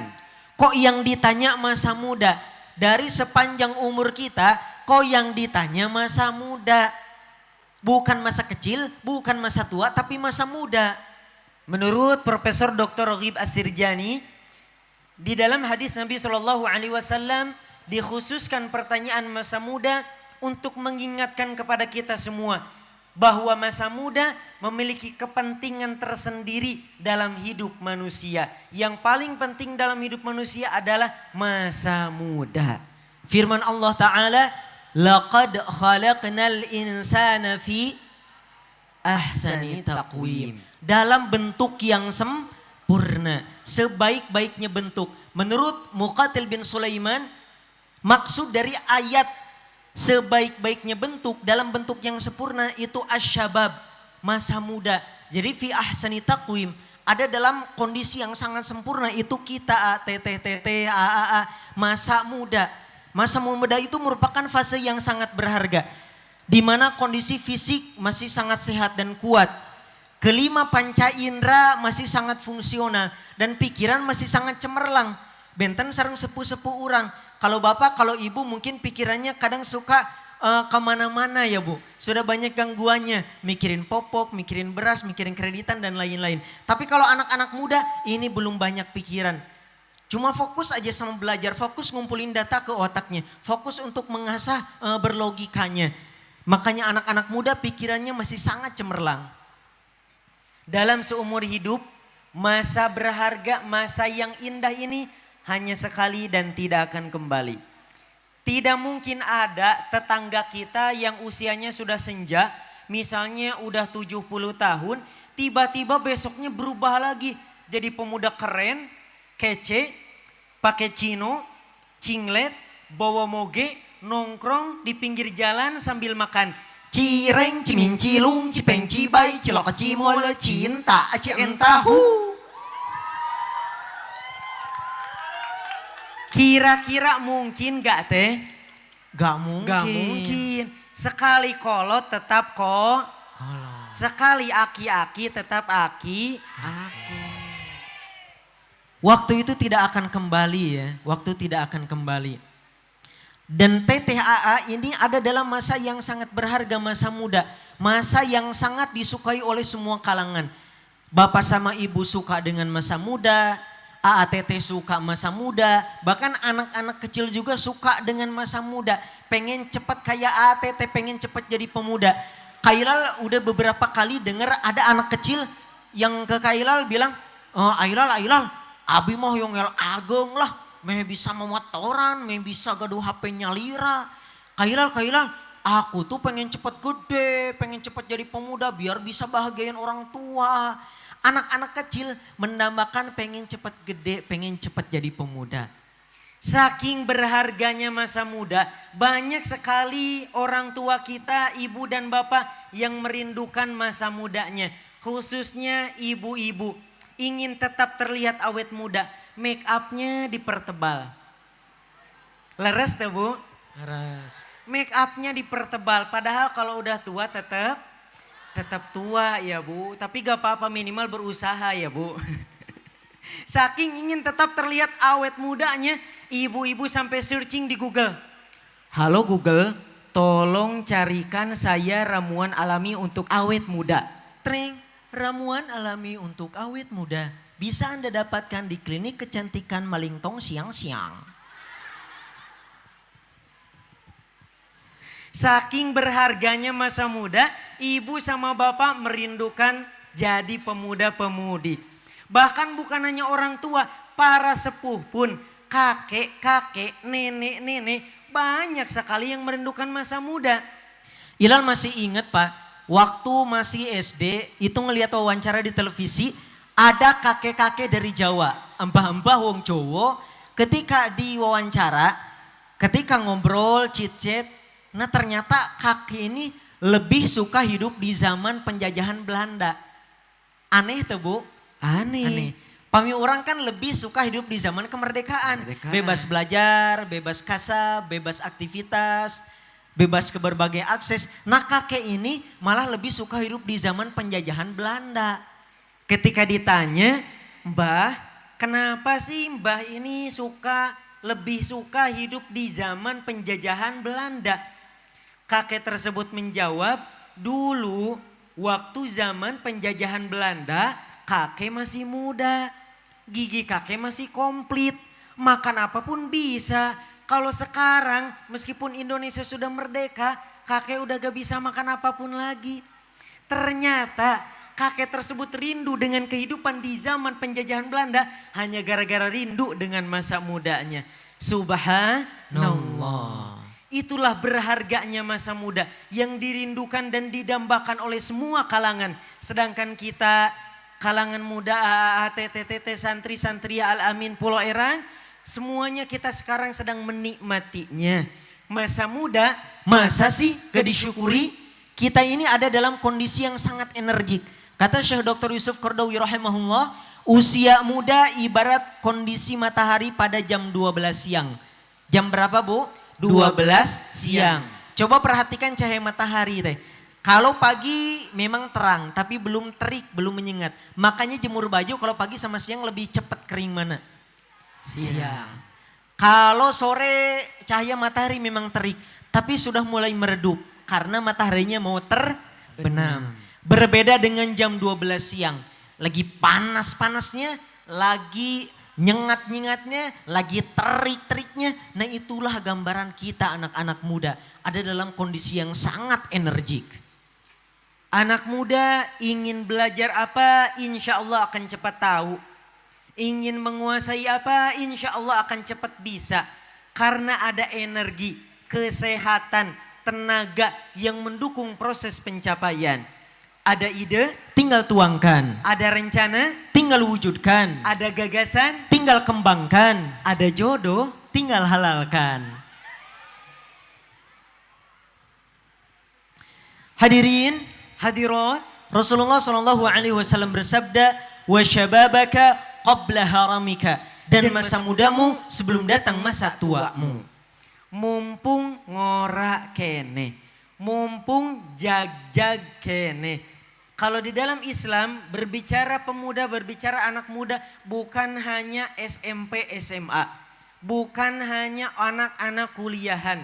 Kok yang ditanya masa muda? Dari sepanjang umur kita, kok yang ditanya masa muda? Bukan masa kecil, bukan masa tua, tapi masa muda. Menurut Profesor Dr. Roghib As-Sirjani, di dalam hadis Nabi SAW dikhususkan pertanyaan masa muda untuk mengingatkan kepada kita semua bahwa masa muda memiliki kepentingan tersendiri dalam hidup manusia. Yang paling penting dalam hidup manusia adalah masa muda. Firman Allah Ta'ala, "Laqad khalaqnal insana fi ahsani taqwim." Dalam bentuk yang sempurna, sebaik-baiknya bentuk. Menurut Muqatil bin Sulaiman, maksud dari ayat sebaik-baiknya bentuk dalam bentuk yang sempurna itu asyabab, masa muda. Jadi fi ahsani taqwim, ada dalam kondisi yang sangat sempurna itu kita masa muda. Masa muda itu merupakan fase yang sangat berharga, di mana kondisi fisik masih sangat sehat dan kuat. Kelima panca indera masih sangat fungsional dan pikiran masih sangat cemerlang. Benten sareng sepuh-sepuh orang. Kalau bapak, kalau ibu mungkin pikirannya kadang suka kemana-mana ya bu. Sudah banyak gangguannya, mikirin popok, mikirin beras, mikirin kreditan dan lain-lain. Tapi kalau anak-anak muda ini belum banyak pikiran. Cuma fokus aja sama belajar, fokus ngumpulin data ke otaknya, fokus untuk mengasah berlogikanya. Makanya anak-anak muda pikirannya masih sangat cemerlang. Dalam seumur hidup, masa berharga, masa yang indah ini hanya sekali dan tidak akan kembali. Tidak mungkin ada tetangga kita yang usianya sudah senja, misalnya udah 70 tahun, tiba-tiba besoknya berubah lagi. Jadi pemuda keren, kece, pakai chino, cinglet, bawa moge, nongkrong di pinggir jalan sambil makan. Cireng, cimin, cilung, cipeng, cibai, cilok, cimol, cinta, tahu. Kira-kira mungkin gak teh? Gak mungkin. Gak mungkin. Sekali kolot tetap sekali aki-aki tetap aki. Waktu itu tidak akan kembali ya. Waktu tidak akan kembali. Dan TTAA ini ada dalam masa yang sangat berharga, masa muda. Masa yang sangat disukai oleh semua kalangan. Bapak sama ibu suka dengan masa muda. AATT suka masa muda, bahkan anak-anak kecil juga suka dengan masa muda. Pengen cepat kayak AATT, pengen cepat jadi pemuda. Kailal udah beberapa kali dengar ada anak kecil yang ke Kailal bilang, Ailal, abi mah yang ageng lah, meh bisa memotoran, meh bisa gaduh HP nyalira. Kailal, aku tuh pengen cepat gede, pengen cepat jadi pemuda biar bisa bahagiain orang tua. Anak-anak kecil mendambakan pengen cepat gede, pengen cepat jadi pemuda. Saking berharganya masa muda, banyak sekali orang tua kita, ibu dan bapak yang merindukan masa mudanya. Khususnya ibu-ibu ingin tetap terlihat awet muda, make upnya dipertebal. Leres tuh Bu? Leres. Make upnya dipertebal, padahal kalau udah tua tetap tua ya Bu, tapi gak apa-apa minimal berusaha ya Bu. Saking ingin tetap terlihat awet mudanya, ibu-ibu sampai searching di Google. Halo Google, tolong carikan saya ramuan alami untuk awet muda. Tring, ramuan alami untuk awet muda bisa Anda dapatkan di klinik kecantikan Malingtong siang-siang. Saking berharganya masa muda, ibu sama bapak merindukan jadi pemuda-pemudi. Bahkan bukan hanya orang tua, para sepuh pun, kakek-kakek, nenek-nenek, banyak sekali yang merindukan masa muda. Ilal masih ingat Pak, waktu masih SD itu ngelihat wawancara di televisi, ada kakek-kakek dari Jawa, embah-embah wong Jowo, ketika diwawancara, ketika ngobrol, chit-chat, nah ternyata kakek ini lebih suka hidup di zaman penjajahan Belanda. Aneh tuh Bu? Aneh. Pami orang kan lebih suka hidup di zaman kemerdekaan. Bebas belajar, bebas kasab, bebas aktivitas, bebas ke berbagai akses. Nah kakek ini malah lebih suka hidup di zaman penjajahan Belanda. Ketika ditanya, Mbah kenapa sih Mbah ini lebih suka hidup di zaman penjajahan Belanda? Kakek tersebut menjawab, dulu waktu zaman penjajahan Belanda, kakek masih muda, gigi kakek masih komplit, makan apapun bisa. Kalau sekarang meskipun Indonesia sudah merdeka, kakek udah gak bisa makan apapun lagi. Ternyata kakek tersebut rindu dengan kehidupan di zaman penjajahan Belanda hanya gara-gara rindu dengan masa mudanya. Subhanallah. Itulah berharganya masa muda yang dirindukan dan didambakan oleh semua kalangan. Sedangkan kita kalangan muda AATTT santri-santri Al-Amin Pulau Erang, semuanya kita sekarang sedang menikmatinya. Masa muda, masa sih gak disyukuri? Kita ini ada dalam kondisi yang sangat energik. Kata Syekh Dr. Yusuf Qaradawi rahimahullah, usia muda ibarat kondisi matahari pada jam 12 siang. Jam berapa Bu? 12 siang. Coba perhatikan cahaya matahari teh. Kalau pagi memang terang tapi belum terik, belum menyengat. Makanya jemur baju kalau pagi sama siang lebih cepat kering mana? Siang. Kalau sore cahaya matahari memang terik tapi sudah mulai meredup karena mataharinya mau terbenam. Berbeda dengan jam 12 siang. Lagi panas-panasnya, lagi nyengat-nyengatnya, lagi terik-teriknya. Nah itulah gambaran kita anak-anak muda. Ada dalam kondisi yang sangat energik. Anak muda ingin belajar apa, insya Allah akan cepat tahu. Ingin menguasai apa, insya Allah akan cepat bisa. Karena ada energi, kesehatan, tenaga yang mendukung proses pencapaian. Ada ide, tinggal tuangkan. ada rencana, Tinggal wujudkan. ada gagasan, Tinggal kembangkan. ada jodoh. Tinggal halalkan. Hadirin, Hadirat, Rasulullah Shallallahu Alaihi Wasallam bersabda, wa syababaka qabla haramika, dan masa mudamu sebelum datang masa tuamu. mumpung ngora kene, mumpung jag-jag kene. Kalau di dalam Islam berbicara pemuda, berbicara anak muda bukan hanya SMP, SMA. Bukan hanya anak-anak kuliahan.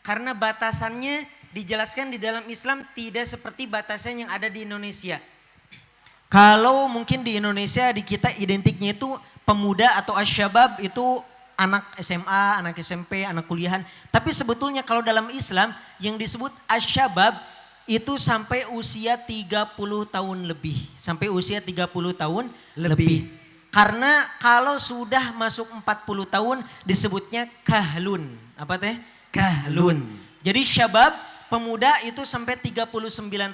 Karena batasannya dijelaskan di dalam Islam tidak seperti batasan yang ada di Indonesia. Kalau mungkin di Indonesia di kita identiknya itu pemuda atau asyabab itu anak SMA, anak SMP, anak kuliahan. Tapi sebetulnya kalau dalam Islam yang disebut asyabab itu sampai usia 30 tahun lebih. Sampai usia 30 tahun lebih. Karena kalau sudah masuk 40 tahun disebutnya kahlun. Apa teh? Kahlun. Jadi syabab pemuda itu sampai 39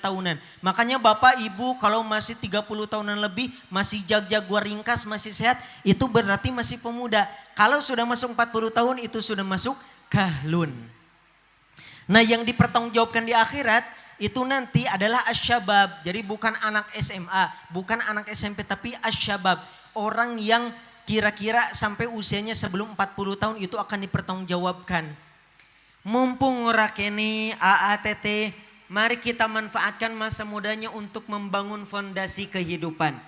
tahunan. Makanya bapak ibu kalau masih 30 tahunan lebih, masih jag-jag gua ringkas, masih sehat, itu berarti masih pemuda. Kalau sudah masuk 40 tahun itu sudah masuk kahlun. Nah yang dipertanggungjawabkan di akhirat itu nanti adalah asyabab. Jadi bukan anak SMA, bukan anak SMP tapi asyabab. Orang yang kira-kira sampai usianya sebelum 40 tahun itu akan dipertanggungjawabkan. Mumpung ora kene AATT, mari kita manfaatkan masa mudanya untuk membangun fondasi kehidupan.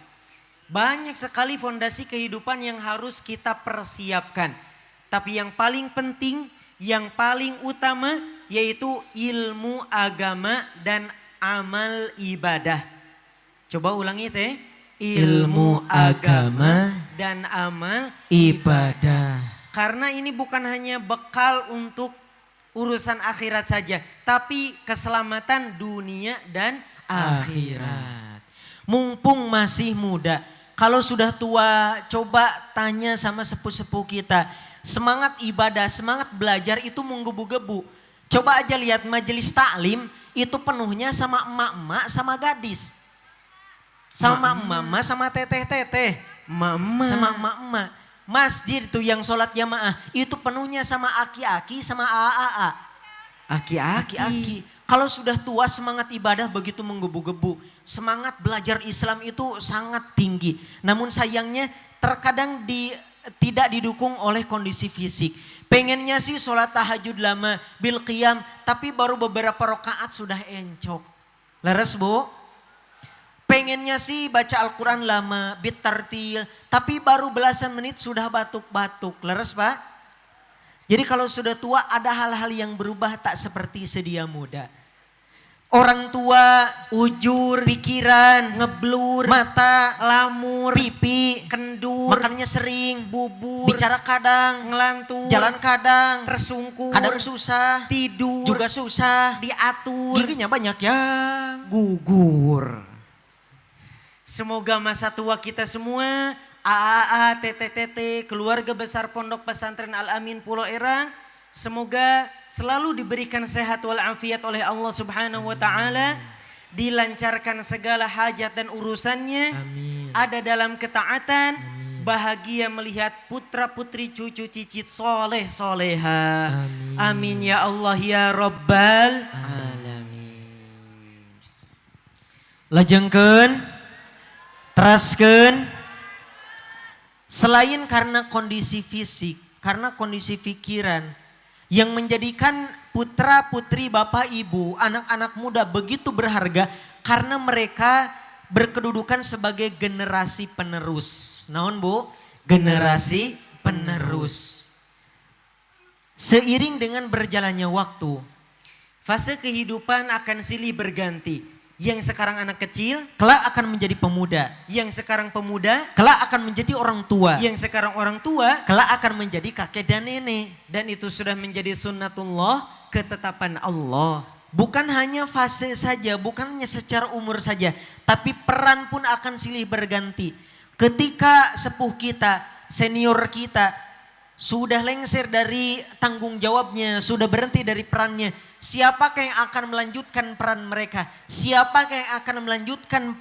Banyak sekali fondasi kehidupan yang harus kita persiapkan. Tapi yang paling penting, yang paling utama yaitu ilmu agama dan amal ibadah. Coba ulangi teh. Ilmu agama dan amal ibadah. Karena ini bukan hanya bekal untuk urusan akhirat saja, tapi keselamatan dunia dan akhirat. Mumpung masih muda, kalau sudah tua coba tanya sama sepuh-sepuh kita. Semangat ibadah, semangat belajar itu menggebu-gebu. Coba aja lihat majelis taklim itu penuhnya sama emak-emak sama gadis. Sama mama sama teteh-teteh. Mama. Sama emak-emak. Masjid tuh yang sholat jamaah itu penuhnya sama aki-aki sama aa. Aki-aki. Kalau sudah tua semangat ibadah begitu menggebu-gebu. Semangat belajar Islam itu sangat tinggi. Namun sayangnya terkadang tidak didukung oleh kondisi fisik. Pengennya sih sholat tahajud lama bil qiyam. Tapi baru beberapa rakaat sudah encok. Leres bu? Pengennya sih baca Al-Quran lama, bit tartil. Tapi baru belasan menit sudah batuk-batuk. Leres pak? Jadi kalau sudah tua ada hal-hal yang berubah tak seperti sedia muda. Orang tua, ujur, pikiran, ngeblur, mata, lamur, pipi, kendur, makannya sering, bubur, bicara kadang, Ngelantur. jalan kadang, Tersungkur. kadang susah, Tidur. juga susah, diatur. giginya banyak ya. Gugur. Semoga masa tua kita semua, AAA, TTTT, keluarga besar Pondok Pesantren Al-Amin Pulau Erang, semoga selalu diberikan sehat walafiat oleh Allah Subhanahu wa taala, dilancarkan segala hajat dan urusannya, Amin. ada dalam ketaatan, bahagia melihat putra-putri cucu cicit soleh soleha. Amin ya Allah ya Rabbal alamin. Lajengkeun teraskeun, selain karena kondisi fisik, karena kondisi pikiran yang menjadikan putra putri bapak ibu, anak-anak muda begitu berharga karena mereka berkedudukan sebagai generasi penerus. Naon bu? Generasi penerus. Seiring dengan berjalannya waktu, Fase kehidupan akan silih berganti. Yang sekarang anak kecil, kelak akan menjadi pemuda. yang sekarang pemuda, Kelak akan menjadi orang tua. yang sekarang orang tua, Kelak akan menjadi kakek dan nenek. dan itu sudah menjadi sunnatullah, ketetapan Allah. Bukan hanya fase saja, bukan hanya secara umur saja. Tapi peran pun akan silih berganti. Ketika sepuh kita, senior kita, sudah lengser dari tanggung jawabnya, sudah berhenti dari perannya. Siapakah yang akan melanjutkan peran mereka? Siapakah yang akan melanjutkan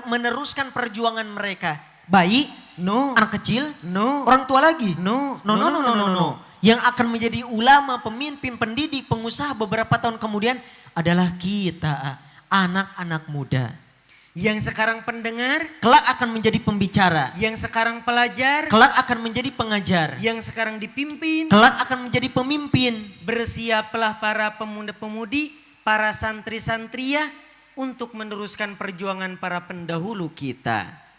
meneruskan perjuangan mereka? Bayi? No. Anak kecil? No. Orang tua lagi? No. No. Yang akan menjadi ulama, pemimpin, pendidik, pengusaha beberapa tahun kemudian adalah kita, anak-anak muda. Yang sekarang pendengar, Kelak akan menjadi pembicara. yang sekarang pelajar, Kelak akan menjadi pengajar. yang sekarang dipimpin. Kelak akan menjadi pemimpin. Bersiaplah para pemuda-pemudi, para santri-santria untuk meneruskan perjuangan para pendahulu kita.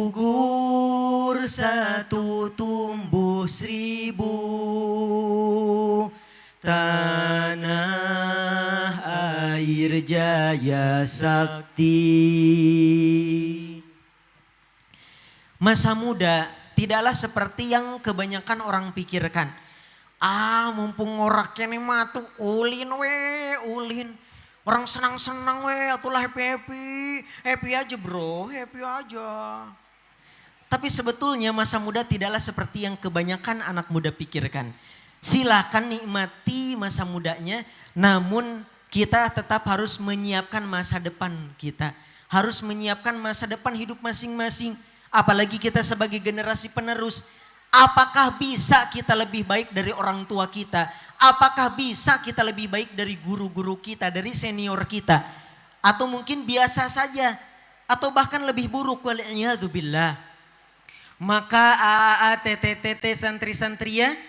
Gugur satu tumbuh seribu, tanah air jaya sakti. Masa muda tidaklah seperti yang kebanyakan orang pikirkan. Mumpung ngoraknya nih matu ulin. Orang senang-senang atulah happy aja bro, happy aja. Tapi sebetulnya masa muda tidaklah seperti yang kebanyakan anak muda pikirkan. Silakan nikmati masa mudanya, namun kita tetap harus menyiapkan masa depan kita. Harus menyiapkan masa depan hidup masing-masing. Apalagi kita sebagai generasi penerus. Apakah bisa kita lebih baik dari orang tua kita? Apakah bisa kita lebih baik dari guru-guru kita, dari senior kita? Atau mungkin biasa saja, atau bahkan lebih buruk, wal'iyadzubillah. Maka AAA, TTTT, santri-santria,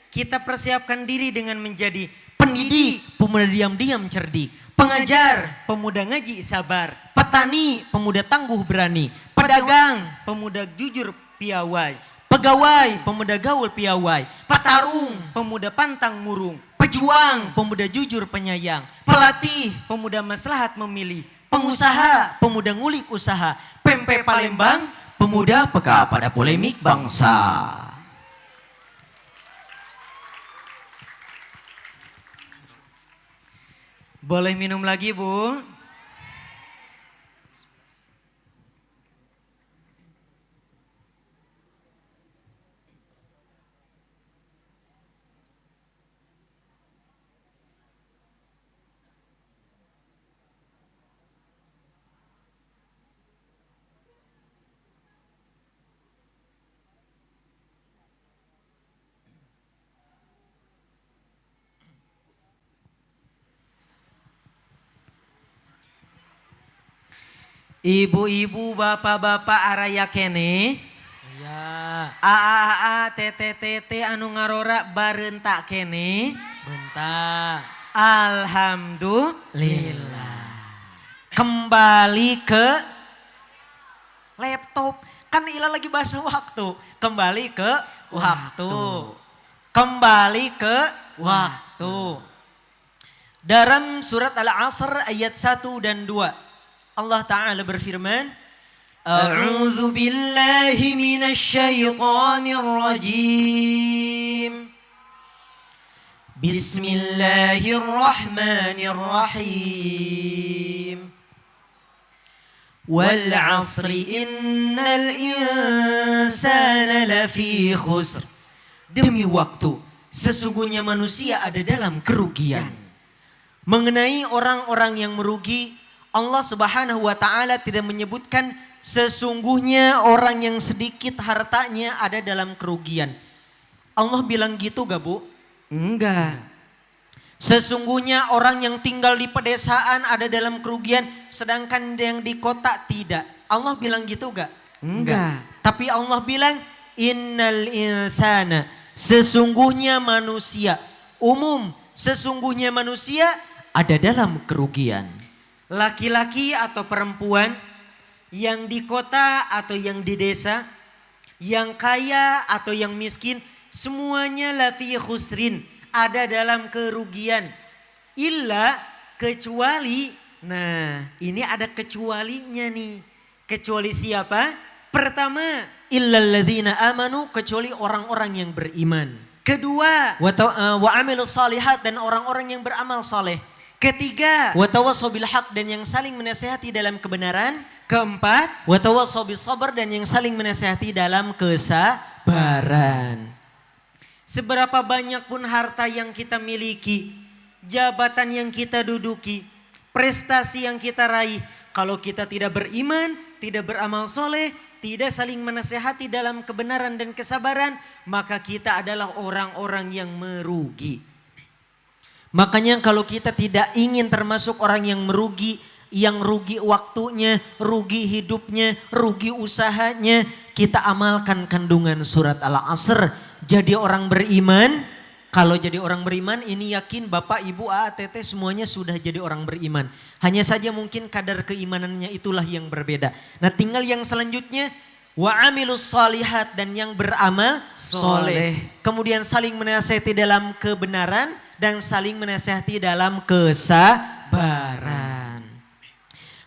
kita persiapkan diri dengan menjadi Pendidik, pemuda diam-diam cerdik. pengajar, pemuda ngaji sabar, Petani, pemuda tangguh berani. pedagang, pemuda jujur piawai, Pegawai, pemuda gaul piawai. petarung, pemuda pantang murung, Pejuang, pemuda jujur penyayang. pelatih, pemuda maslahat memilih, Pengusaha, pemuda ngulik usaha. Pempe Palembang, pemuda peka pada polemik bangsa. Boleh minum lagi Bu? Ibu-ibu, bapak-bapak araya kene, Ya, AAA, TTTT anu ngarora barentak kene, bentar. alhamdulillah. Kembali ke laptop. Kan Ila lagi bahas waktu. Kembali ke waktu. Kembali ke waktu. Dalam surat Al-Asr ayat 1 dan 2. Allah Ta'ala berfirman. A'udzu billahi minasyaitonir rajim. Bismillahirrahmanirrahim. Wal 'asri innal insana lafi khusr. Demi waktu, sesungguhnya manusia ada dalam kerugian. Mengenai orang-orang yang merugi, Allah Subhanahu wa taala tidak menyebutkan sesungguhnya orang yang sedikit hartanya ada dalam kerugian. Allah bilang gitu gak Bu? Enggak. Sesungguhnya orang yang tinggal di pedesaan ada dalam kerugian, sedangkan yang di kota tidak. Allah bilang gitu gak? Enggak. Tapi Allah bilang innal insana, sesungguhnya manusia, umum sesungguhnya manusia ada dalam kerugian. Laki-laki atau perempuan, yang di kota atau yang di desa, yang kaya atau yang miskin, semuanya lafi khusrin, ada dalam kerugian. Illa, kecuali, nah ini ada kecualinya nih. Kecuali siapa? Pertama, Illalladzina amanu, kecuali orang-orang yang beriman. kedua, Wa amilus salihat, dan orang-orang yang beramal saleh. ketiga, Wa tawassaw bil haq, dan yang saling menasihati dalam kebenaran. keempat, Wa tawassaw bis sabr, dan yang saling menasihati dalam kesabaran. Seberapa banyak pun harta yang kita miliki, jabatan yang kita duduki, prestasi yang kita raih, kalau kita tidak beriman, tidak beramal soleh, tidak saling menasehati dalam kebenaran dan kesabaran, maka kita adalah orang-orang yang merugi. Makanya kalau kita tidak ingin termasuk orang yang merugi, yang rugi waktunya, rugi hidupnya, rugi usahanya, kita amalkan kandungan surat Al-Asr. Jadi orang beriman, kalau jadi orang beriman ini yakin Bapak, Ibu, AATT semuanya sudah jadi orang beriman. Hanya saja mungkin kadar keimanannya itulah yang berbeda. Nah tinggal yang selanjutnya, wa amilus solihat, dan yang beramal soleh. Kemudian saling menasihati dalam kebenaran dan saling menasihati dalam kesabaran.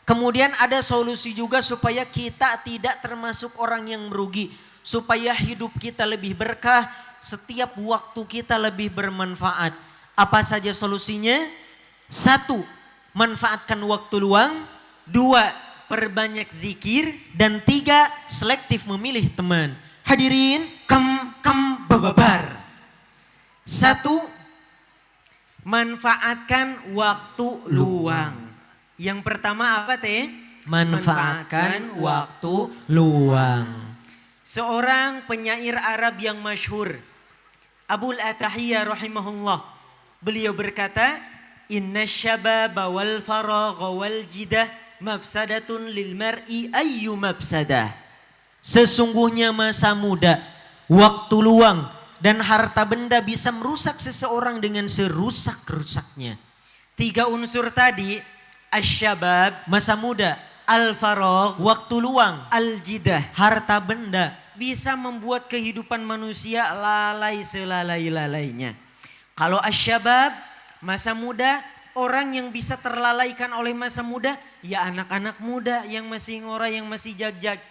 Kemudian ada solusi juga supaya kita tidak termasuk orang yang merugi. Supaya hidup kita lebih berkah, setiap waktu kita lebih bermanfaat. Apa saja solusinya? 1. Manfaatkan waktu luang. 2. Perbanyak zikir. Dan 3. Selektif memilih teman. Hadirin, bababar. 1. Manfaatkan waktu luang. Yang pertama apa teh? Manfaatkan waktu luang. Seorang penyair Arab yang masyhur, Abul Atahiyah rahimahullah, beliau berkata, Inna syababa wal faragha wal jidah mafsadatun lil mar'i ayyu mafsadah. Sesungguhnya masa muda, waktu luang, dan harta benda bisa merusak seseorang dengan serusak-rusaknya. 3 unsur tadi, asyabab, masa muda, al-faragh, waktu luang, al-jidah, harta benda, bisa membuat kehidupan manusia lalai selalai-lalainya. Kalau asyabab, masa muda, orang yang bisa terlalaikan oleh masa muda, ya anak-anak muda yang masih ngora, yang masih jag-jag.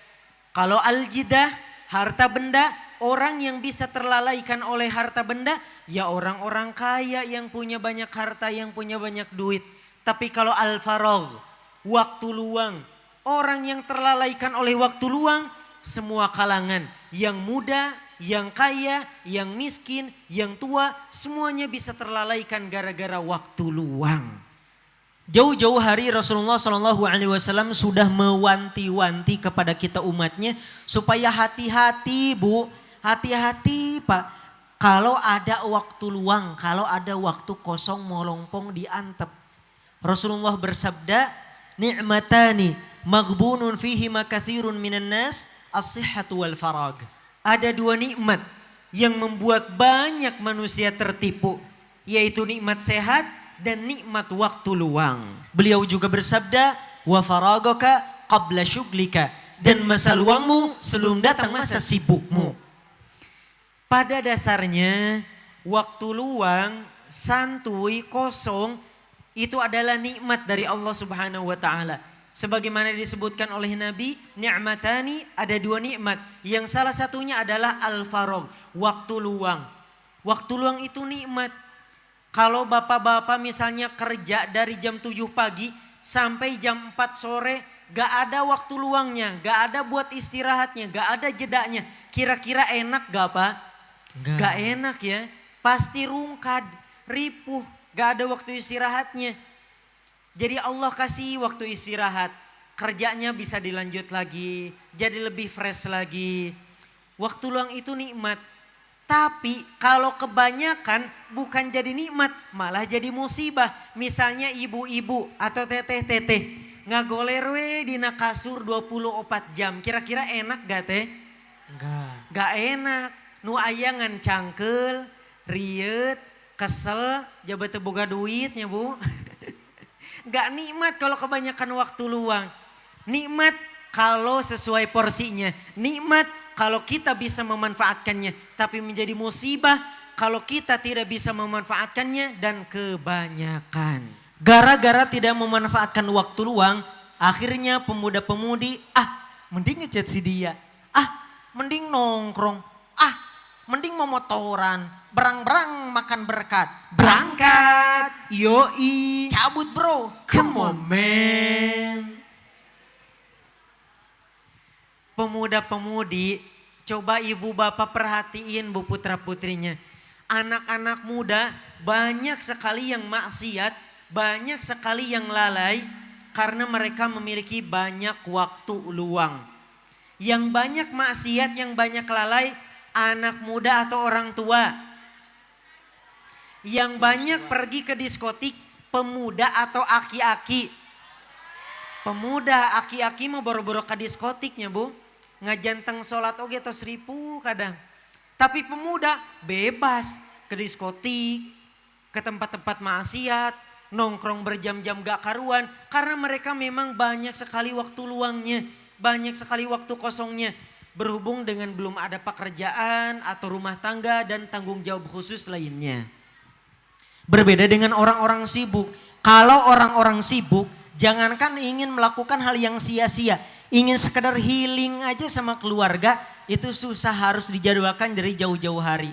Kalau al-jidah, harta benda, orang yang bisa terlalaikan oleh harta benda, ya orang-orang kaya yang punya banyak harta, yang punya banyak duit. Tapi kalau al-faragh, waktu luang, orang yang terlalaikan oleh waktu luang, semua kalangan, yang muda, yang kaya, yang miskin, yang tua, semuanya bisa terlalaikan gara-gara waktu luang. Jauh-jauh hari Rasulullah SAW sudah mewanti-wanti kepada kita umatnya supaya hati-hati Bu, hati-hati Pak. Kalau ada waktu luang, kalau ada waktu kosong molongpong diantep. Rasulullah bersabda, ni'matani maghbunun fihi makathirun minan nas, as-sihhatu wal farag. Ada 2 nikmat yang membuat banyak manusia tertipu, yaitu nikmat sehat dan nikmat waktu luang. Beliau juga bersabda, wa faragaka qabla syuglika, dan masa luangmu sebelum datang masa sibukmu. Pada dasarnya waktu luang, santuy, kosong itu adalah nikmat dari Allah Subhanahu wa taala. Sebagaimana disebutkan oleh Nabi, ni'matani, ada 2 nikmat. Yang salah satunya adalah al-faragh, waktu luang. Waktu luang itu nikmat. Kalau bapak-bapak misalnya kerja dari jam 7 pagi sampai jam 4 sore, gak ada waktu luangnya, gak ada buat istirahatnya, gak ada jedanya. Kira-kira enak gak Pak? Gak enak ya, pasti rungkad, ripuh, gak ada waktu istirahatnya. Jadi Allah kasih waktu istirahat, kerjanya bisa dilanjut lagi, jadi lebih fresh lagi. Waktu luang itu nikmat. Tapi kalau kebanyakan bukan jadi nikmat, malah jadi musibah. Misalnya ibu-ibu atau teteh-teteh ngagoler we dina kasur 24 jam. Kira-kira enak gak teh? Enggak. Gak enak. Nu aya ngan cangkel, riet, kesel, jabat teu boga duitnya Bu. Gak nikmat kalau kebanyakan waktu luang. Nikmat kalau sesuai porsinya. Nikmat kalau kita bisa memanfaatkannya. Tapi menjadi musibah kalau kita tidak bisa memanfaatkannya dan kebanyakan. Gara-gara tidak memanfaatkan waktu luang, akhirnya pemuda-pemudi, mending ngechat si dia. Mending nongkrong. Mending memotoran. Berang-berang makan berkat. Berangkat. Yoi. Cabut bro. Come on man. Pemuda-pemudi Coba ibu bapak perhatiin bu putra putrinya. Anak-anak muda banyak sekali yang maksiat, banyak sekali yang lalai karena mereka memiliki banyak waktu luang. Yang banyak maksiat, yang banyak lalai anak muda atau orang tua. Yang banyak pergi ke diskotik pemuda atau aki-aki. Pemuda aki-aki mau boro-boro ke diskotiknya bu. Ngajanteng sholat oge atau seribu kadang. Tapi pemuda bebas ke diskotik, ke tempat-tempat maksiat, nongkrong berjam-jam gak karuan. Karena mereka memang banyak sekali waktu luangnya, banyak sekali waktu kosongnya. Berhubung dengan belum ada pekerjaan atau rumah tangga dan tanggung jawab khusus lainnya. Berbeda dengan orang-orang sibuk. Kalau orang-orang sibuk, jangankan ingin melakukan hal yang sia-sia. Ingin sekedar healing aja sama keluarga, itu susah, harus dijadwalkan dari jauh-jauh hari.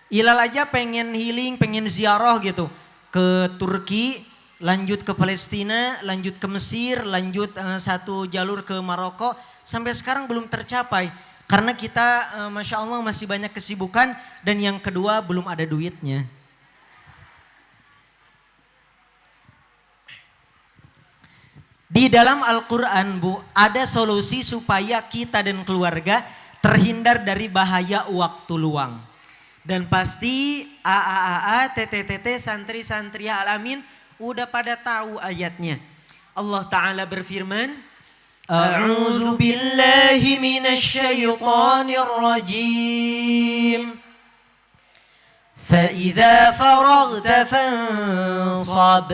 Ilal aja pengen healing, pengen ziarah gitu. Ke Turki, lanjut ke Palestina, lanjut ke Mesir, lanjut satu jalur ke Maroko. Sampai sekarang belum tercapai. Karena kita Masya Allah masih banyak kesibukan. Dan yang kedua belum ada duitnya. Di dalam Al-Quran bu, ada solusi supaya kita dan keluarga terhindar dari bahaya waktu luang. Dan pasti AAAA, TTTT, santri-santri alamin udah pada tahu ayatnya. Allah Ta'ala berfirman, A'udzu billahi minasyaitonir rajim. Fa'idza faraghta fansab.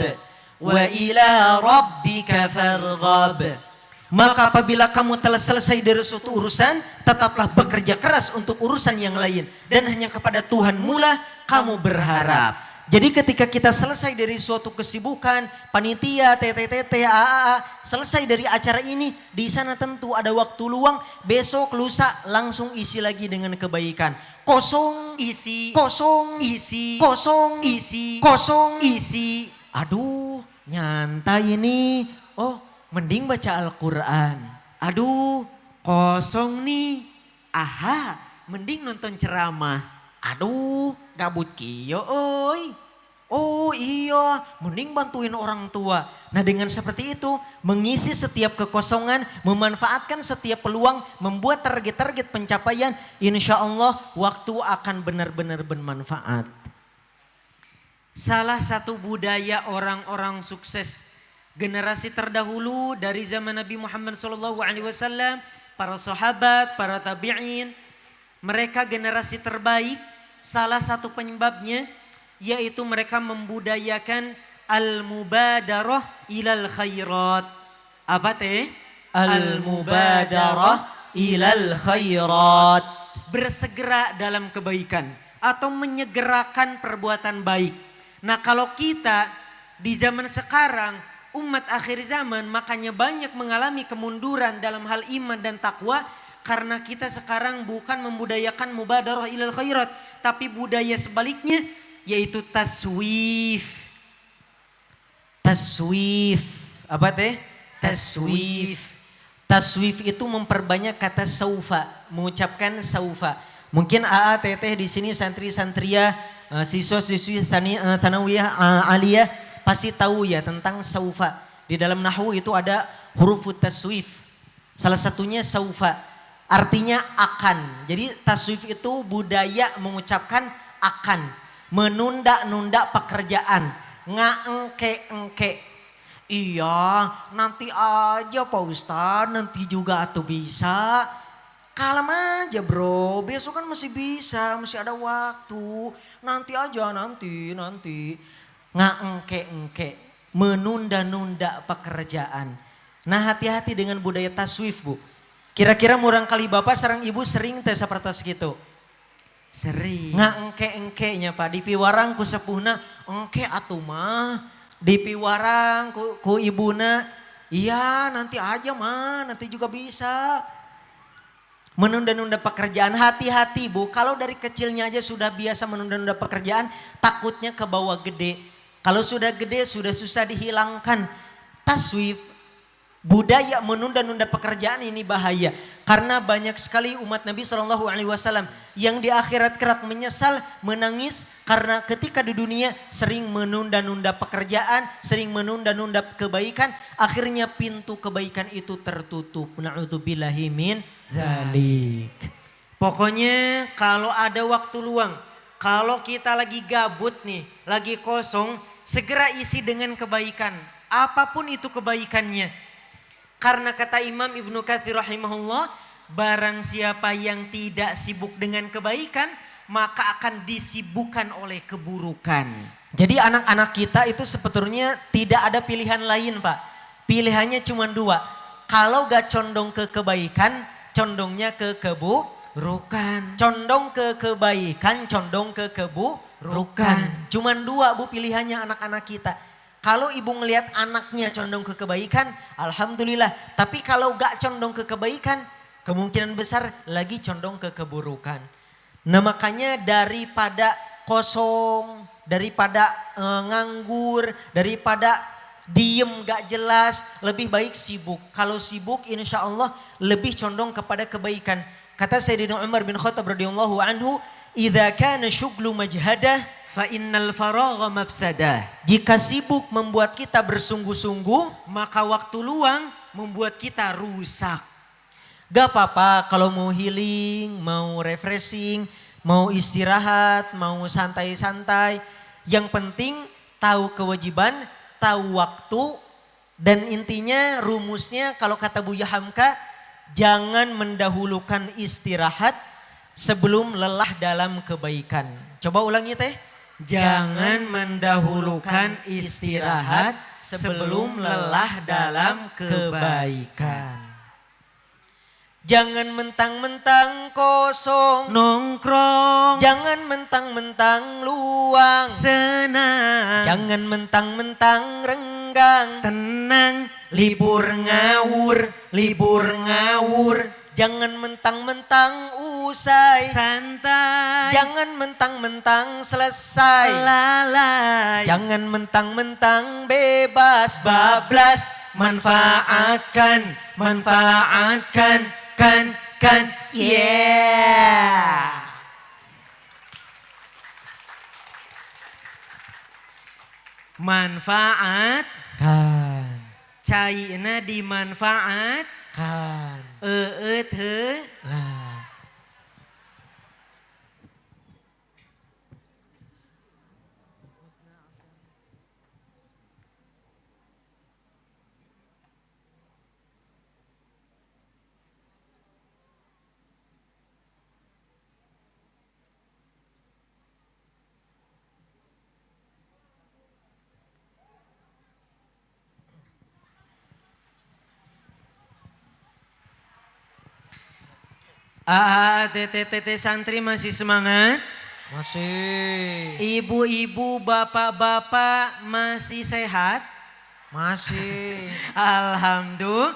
Wa ila rabbika farghab. Maka apabila kamu telah selesai dari suatu urusan, tetaplah bekerja keras untuk urusan yang lain. Dan hanya kepada Tuhan mula kamu berharap. Jadi ketika kita selesai dari suatu kesibukan, panitia, TTTT, AAA, selesai dari acara ini, di sana tentu ada waktu luang, besok lusa langsung isi lagi dengan kebaikan. Kosong, isi, kosong, isi, kosong, isi, kosong, isi. Aduh, nyantai ini. Oh, mending baca Al-Quran. Aduh, kosong nih. Aha, mending nonton ceramah. Aduh, gabut kiyo oi. Oh iya, mending bantuin orang tua. Nah dengan seperti itu, mengisi setiap kekosongan, memanfaatkan setiap peluang, membuat target-target pencapaian. Insya Allah waktu akan benar-benar bermanfaat. Salah satu budaya orang-orang sukses generasi terdahulu dari zaman Nabi Muhammad SAW, para sahabat, para tabi'in, mereka generasi terbaik. Salah satu penyebabnya yaitu mereka membudayakan al-mubadarah ilal khairat. Apa teh? Al-mubadarah ilal khairat. Bersegera dalam kebaikan atau menyegerakan perbuatan baik. Nah kalau kita di zaman sekarang umat akhir zaman makanya banyak mengalami kemunduran dalam hal iman dan takwa. Karena kita sekarang bukan membudayakan mubadarah ilal khairat. Tapi budaya sebaliknya yaitu taswif. Taswif. Apa teh? Taswif. Taswif itu memperbanyak kata saufa. Mengucapkan saufa. Mungkin AA, teteh di sini santri-santria, siswa-siswi Thanawiyah Aliyah pasti tahu ya tentang saufa. Di dalam nahwu itu ada huruf taswif. Salah satunya saufa. Artinya akan. Jadi taswif itu budaya mengucapkan akan. Menunda-nunda pekerjaan. Ngaengke-engke. Iya nanti aja Pak Ustadz, nanti juga atau bisa. Kalem aja bro, besok kan masih bisa, masih ada waktu. Nanti aja, nanti. Ngaengke-engke, menunda-nunda pekerjaan. Nah hati-hati dengan budaya taswif bu. Kira-kira murang kali bapak sareng ibu sering teh sapertos gitu? Sering. Ngaengke-engkenya pak, dipiwarang ku sepuhna, engke atuh mah. Dipiwarang ku ibuna, iya nanti aja mah, nanti juga bisa. Menunda-nunda pekerjaan, hati-hati bu. Kalau dari kecilnya aja sudah biasa menunda-nunda pekerjaan, takutnya ke bawah gede. Kalau sudah gede sudah susah dihilangkan. Taswif, budaya menunda-nunda pekerjaan ini bahaya. Karena banyak sekali umat Nabi SAW yang di akhirat kelak menyesal, menangis karena ketika di dunia sering menunda-nunda pekerjaan, sering menunda-nunda kebaikan, akhirnya pintu kebaikan itu tertutup. Na'udzubillahi min dzalik. Pokoknya kalau ada waktu luang, kalau kita lagi gabut nih, lagi kosong, segera isi dengan kebaikan. Apapun itu kebaikannya. Karena kata Imam Ibnu Katsir rahimahullah, barang siapa yang tidak sibuk dengan kebaikan, maka akan disibukkan oleh keburukan. Jadi anak-anak kita itu sebetulnya tidak ada pilihan lain Pak. Pilihannya cuma dua. Kalau gak condong ke kebaikan, condongnya ke keburukan. Condong ke kebaikan, condong ke keburukan. Cuman dua Bu pilihannya anak-anak kita. Kalau ibu ngelihat anaknya condong ke kebaikan, alhamdulillah. Tapi kalau gak condong ke kebaikan, kemungkinan besar lagi condong ke keburukan. Nah makanya daripada kosong, daripada nganggur, daripada diem gak jelas, lebih baik sibuk. Kalau sibuk insya Allah lebih condong kepada kebaikan. Kata Sayyidina Umar bin Khattab radhiyallahu anhu, "Idza kana syughlu majhadah Fa innal faragha mafsadah." Jika sibuk membuat kita bersungguh-sungguh, maka waktu luang membuat kita rusak. gak apa-apa kalau mau healing, mau refreshing, mau istirahat, mau santai-santai. Yang penting tahu kewajiban, tahu waktu, dan intinya rumusnya kalau kata Buya Hamka, jangan mendahulukan istirahat sebelum lelah dalam kebaikan. Coba ulangi teh. Jangan mendahulukan istirahat sebelum lelah dalam kebaikan. Jangan mentang-mentang kosong Nongkrong, jangan mentang-mentang luang, senang, jangan mentang-mentang renggang, tenang, libur ngawur, jangan mentang-mentang usai, santai, jangan mentang-mentang selesai, lalai, jangan mentang-mentang bebas bablas, manfaatkan, yeah. manfaat, Kan, cairna dimanfaat, kan, teu. lah. TTT santri masih semangat? Masih, Ibu-ibu, bapak-bapak masih sehat? masih. Alhamdulillah.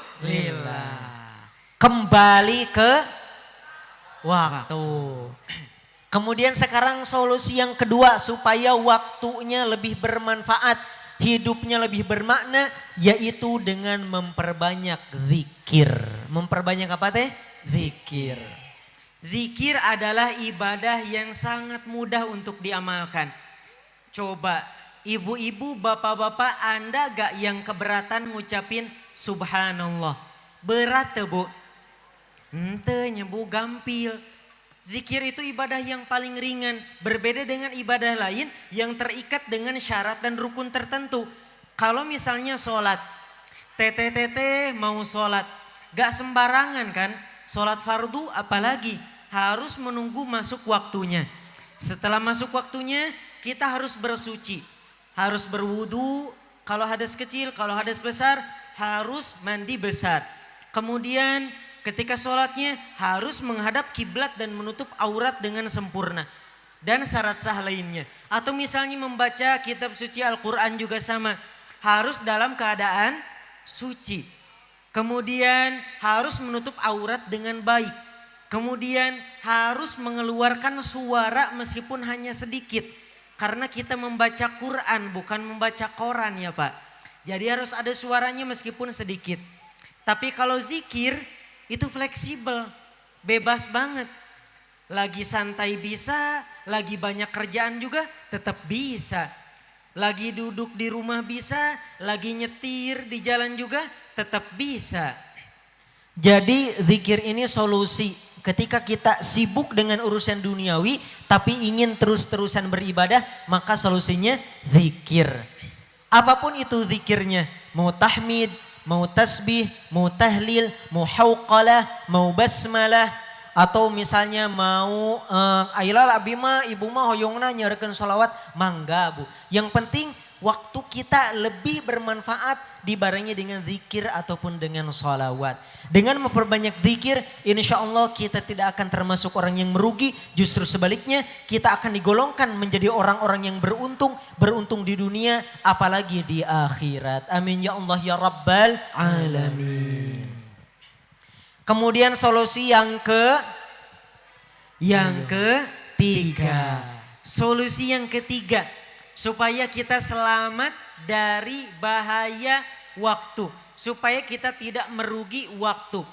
Kembali ke waktu. Kemudian sekarang solusi yang kedua supaya waktunya lebih bermanfaat, hidupnya lebih bermakna, yaitu dengan memperbanyak zikir. Memperbanyak apa teh? Zikir. Zikir adalah ibadah yang sangat mudah untuk diamalkan. Coba ibu-ibu, bapak-bapak, Anda gak yang keberatan ngucapin subhanallah? Berat tuh Bu? Ente nyebu gampil. Zikir itu ibadah yang paling ringan. Berbeda dengan ibadah lain yang terikat dengan syarat dan rukun tertentu. Kalau misalnya sholat, TTT mau sholat, gak sembarangan kan? Sholat fardu apalagi harus menunggu masuk waktunya. Setelah masuk waktunya kita harus bersuci. Harus berwudu, kalau hadas kecil, kalau hadas besar harus mandi besar. Kemudian ketika sholatnya harus menghadap kiblat dan menutup aurat dengan sempurna. Dan syarat sah lainnya. Atau misalnya membaca kitab suci Al-Quran juga sama. Harus dalam keadaan suci. Kemudian harus menutup aurat dengan baik. Kemudian harus mengeluarkan suara meskipun hanya sedikit. Karena kita membaca Quran bukan membaca koran ya Pak. Jadi harus ada suaranya meskipun sedikit. Tapi kalau zikir itu fleksibel, bebas banget. Lagi santai bisa, lagi banyak kerjaan juga tetap bisa. Lagi duduk di rumah bisa, lagi nyetir di jalan juga tetap bisa. Jadi zikir ini solusi ketika kita sibuk dengan urusan duniawi tapi ingin terus-terusan beribadah, maka solusinya zikir. Apapun itu zikirnya, mau tahmid, mau tasbih, mau tahlil, mau hauqalah, mau basmalah, atau misalnya mau ayolah abi mah ibu mah hoyongna nyarekeun sholawat, mangga Bu. Yang penting waktu kita lebih bermanfaat dibarengi dengan zikir ataupun dengan sholawat. Dengan memperbanyak zikir, insya Allah kita tidak akan termasuk orang yang merugi. Justru sebaliknya, kita akan digolongkan menjadi orang-orang yang beruntung. Beruntung di dunia, apalagi di akhirat. Amin ya Allah ya Rabbal Alamin. Kemudian solusi yang ketiga. Solusi yang ketiga, supaya kita selamat dari bahaya waktu. Supaya kita tidak merugi waktu.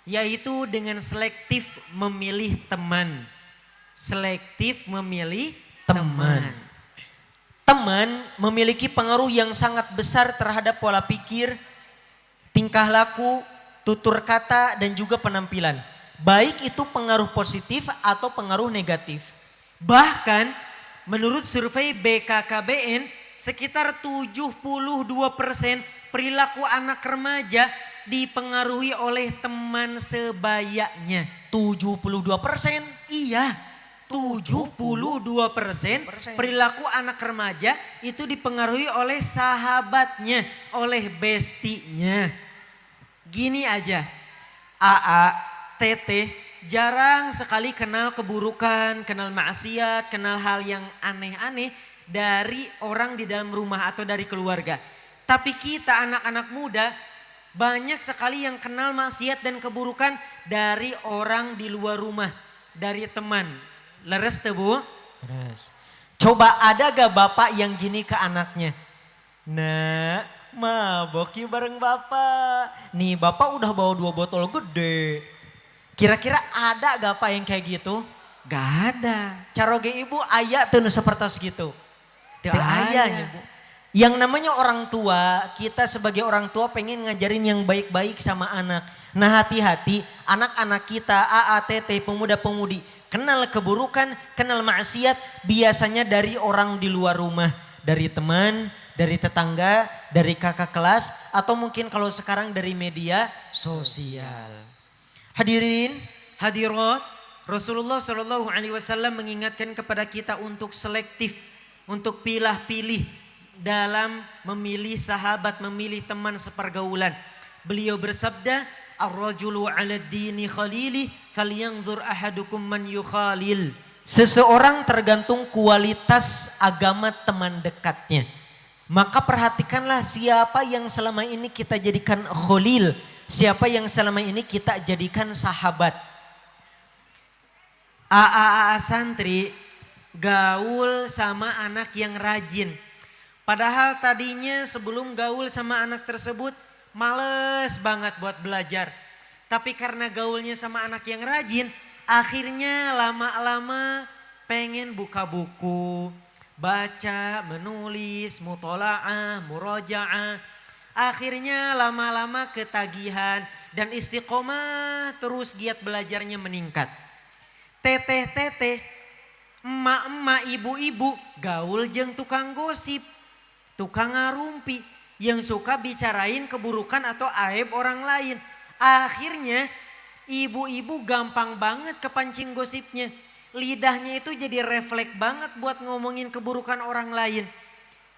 Yaitu dengan selektif memilih teman. Selektif memilih teman. Teman memiliki pengaruh yang sangat besar terhadap pola pikir, tingkah laku, tutur kata dan juga penampilan. Baik itu pengaruh positif atau pengaruh negatif. Bahkan menurut survei BKKBN sekitar 72% perilaku anak remaja dipengaruhi oleh teman sebayanya. 72%? Iya, 72% perilaku anak remaja itu dipengaruhi oleh sahabatnya, oleh bestinya. Gini aja, AA, Teteh jarang sekali kenal keburukan, kenal maksiat, kenal hal yang aneh-aneh dari orang di dalam rumah atau dari keluarga. Tapi kita anak-anak muda banyak sekali yang kenal maksiat dan keburukan dari orang di luar rumah, dari teman. Leres tuh Bu? Leres. Coba ada gak bapak yang gini ke anaknya? Nah, mabok yuk bareng bapak. Nih bapak udah bawa 2 botol gede. Kira-kira ada gak pak yang kayak gitu? Gak ada. Caroge ibu ayah tuh seperti gitu. Tuh ayahnya Bu. Yang namanya orang tua, kita sebagai orang tua pengen ngajarin yang baik-baik sama anak. Nah hati-hati anak-anak kita, AATT, pemuda-pemudi, kenal keburukan, kenal maksiat biasanya dari orang di luar rumah. Dari teman, dari tetangga, dari kakak kelas, atau mungkin kalau sekarang dari media sosial. Hadirin, hadirat, Rasulullah SAW mengingatkan kepada kita untuk selektif, untuk pilah-pilih dalam memilih sahabat, memilih teman sepergaulan. Beliau bersabda, "Ar-rajulu 'ala dini khalili, falyanzur ahadukum man yukhalil." Seseorang tergantung kualitas agama teman dekatnya. Maka perhatikanlah siapa yang selama ini kita jadikan khalil, siapa yang selama ini kita jadikan sahabat. AA santri gaul sama anak yang rajin. Padahal tadinya sebelum gaul sama anak tersebut males banget buat belajar. Tapi karena gaulnya sama anak yang rajin, akhirnya lama-lama pengen buka buku, baca, menulis, mutola'ah, murojaah. Akhirnya lama-lama ketagihan dan istiqomah terus giat belajarnya meningkat. Teteh-teteh, emak-emak, ibu-ibu gaul jeung tukang gosip. Tukang ngarumpi yang suka bicarain keburukan atau aib orang lain. Akhirnya ibu-ibu gampang banget kepancing gosipnya. Lidahnya itu jadi refleks banget buat ngomongin keburukan orang lain.